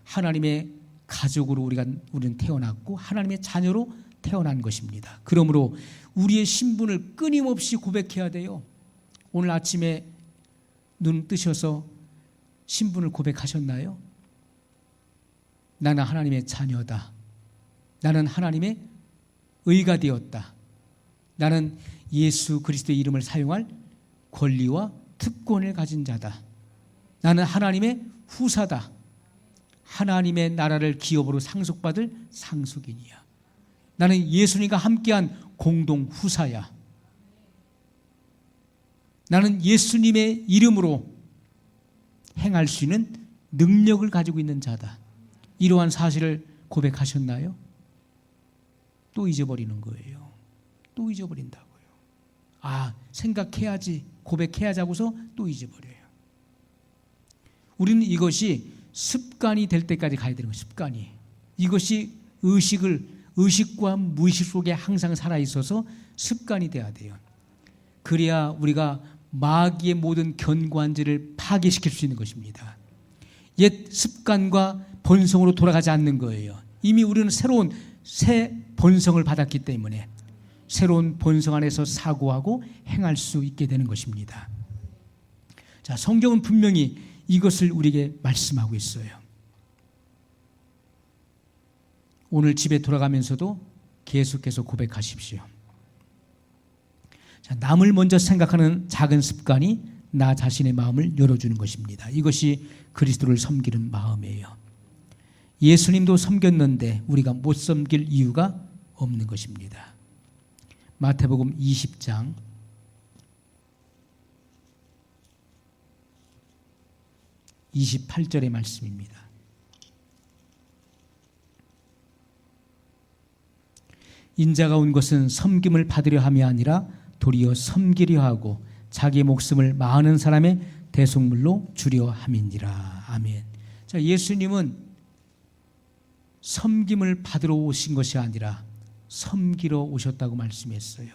하나님의 가족으로 우리는 태어났고 하나님의 자녀로 태어난 것입니다. 그러므로 우리의 신분을 끊임없이 고백해야 돼요. 오늘 아침에 눈 뜨셔서 신분을 고백하셨나요? 나는 하나님의 자녀다. 나는 하나님의 의가 되었다. 나는 예수 그리스도의 이름을 사용할 권리와 특권을 가진 자다. 나는 하나님의 후사다. 하나님의 나라를 기업으로 상속받을 상속인이야. 나는 예수님과 함께한 공동 후사야. 나는 예수님의 이름으로 행할 수 있는 능력을 가지고 있는 자다. 이러한 사실을 고백하셨나요? 또 잊어버리는 거예요. 또 잊어버린다고요. 생각해야지, 고백해야지 하고서 또 잊어버려요. 우리는 이것이 습관이 될 때까지 가야 되는 거예요. 습관이. 이것이 의식과 무의식 속에 항상 살아있어서 습관이 돼야 돼요. 그래야 우리가 마귀의 모든 견고한지를 파괴시킬 수 있는 것입니다. 옛 습관과 본성으로 돌아가지 않는 거예요. 이미 우리는 새 본성을 받았기 때문에 새로운 본성 안에서 사고하고 행할 수 있게 되는 것입니다. 자, 성경은 분명히 이것을 우리에게 말씀하고 있어요. 오늘 집에 돌아가면서도 계속해서 고백하십시오. 자, 남을 먼저 생각하는 작은 습관이 나 자신의 마음을 열어주는 것입니다. 이것이 그리스도를 섬기는 마음이에요. 예수님도 섬겼는데 우리가 못 섬길 이유가 없는 것입니다. 마태복음 20장 28절의 말씀입니다. 인자가 온 것은 섬김을 받으려 함이 아니라 도리어 섬기려 하고 자기 목숨을 많은 사람의 대속물로 주려 함이니라. 아멘. 자, 예수님은 섬김을 받으러 오신 것이 아니라 섬기러 오셨다고 말씀했어요.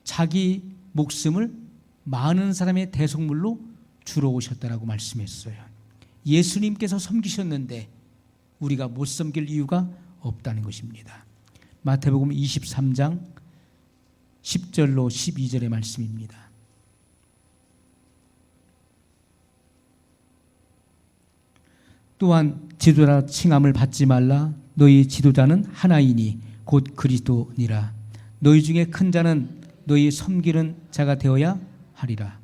자기 목숨을 많은 사람의 대속물로 주러 오셨다라고 말씀했어요. 예수님께서 섬기셨는데 우리가 못 섬길 이유가 없다는 것입니다. 마태복음 23장 10절로 12절의 말씀입니다. 또한 지도자 칭함을 받지 말라. 너희 지도자는 하나이니 곧 그리스도니라. 너희 중에 큰 자는 너희 섬기는 자가 되어야 하리라.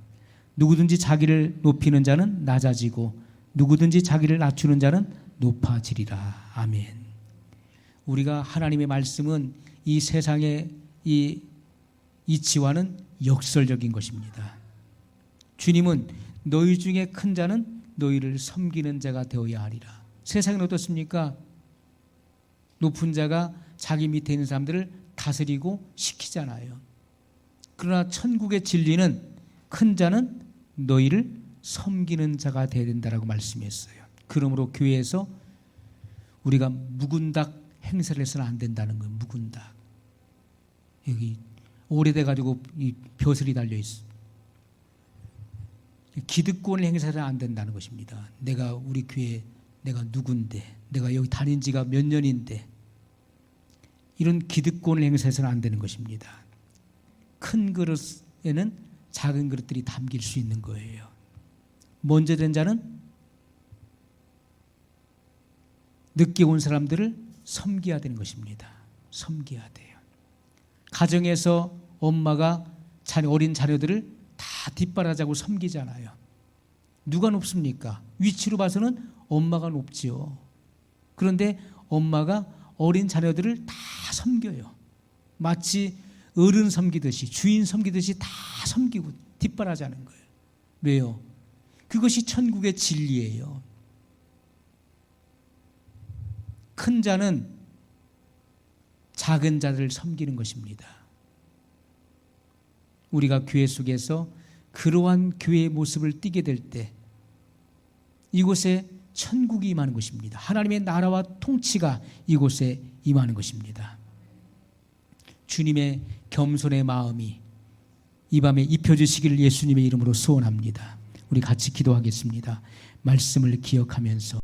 누구든지 자기를 높이는 자는 낮아지고 누구든지 자기를 낮추는 자는 높아지리라. 아멘. 우리가 하나님의 말씀은 이 세상의 이 이치와는 역설적인 것입니다. 주님은 너희 중에 큰 자는 너희를 섬기는 자가 되어야 하리라. 세상은 어떻습니까? 높은 자가 자기 밑에 있는 사람들을 다스리고 시키잖아요. 그러나 천국의 진리는 큰 자는 너희를 섬기는 자가 되어야 된다라고 말씀했어요. 그러므로 교회에서 우리가 묵은닭 행사를 해서는 안 된다는 거예요. 묵은닭. 여기 오래돼 가지고 이 벼슬이 달려 있어. 기득권을 행사해서는 안 된다는 것입니다. 내가 우리 교회 내가 누군데, 내가 여기 다닌 지가 몇 년인데, 이런 기득권을 행사해서는 안 되는 것입니다. 큰 그릇에는 작은 그릇들이 담길 수 있는 거예요. 먼저 된 자는 늦게 온 사람들을 섬겨야 되는 것입니다. 섬겨야 돼요. 가정에서 엄마가 어린 자녀들을 다 뒷바라지하고 섬기잖아요. 누가 높습니까? 위치로 봐서는 엄마가 높지요. 그런데 엄마가 어린 자녀들을 다 섬겨요. 마치 어른 섬기듯이, 주인 섬기듯이 다 섬기고 뒷바라지하는 거예요. 왜요? 그것이 천국의 진리예요. 큰 자는 작은 자들을 섬기는 것입니다. 우리가 교회 속에서 그러한 교회의 모습을 띠게 될 때 이곳에 천국이 임하는 것입니다. 하나님의 나라와 통치가 이곳에 임하는 것입니다. 주님의 겸손의 마음이 이 밤에 입혀주시기를 예수님의 이름으로 소원합니다. 우리 같이 기도하겠습니다. 말씀을 기억하면서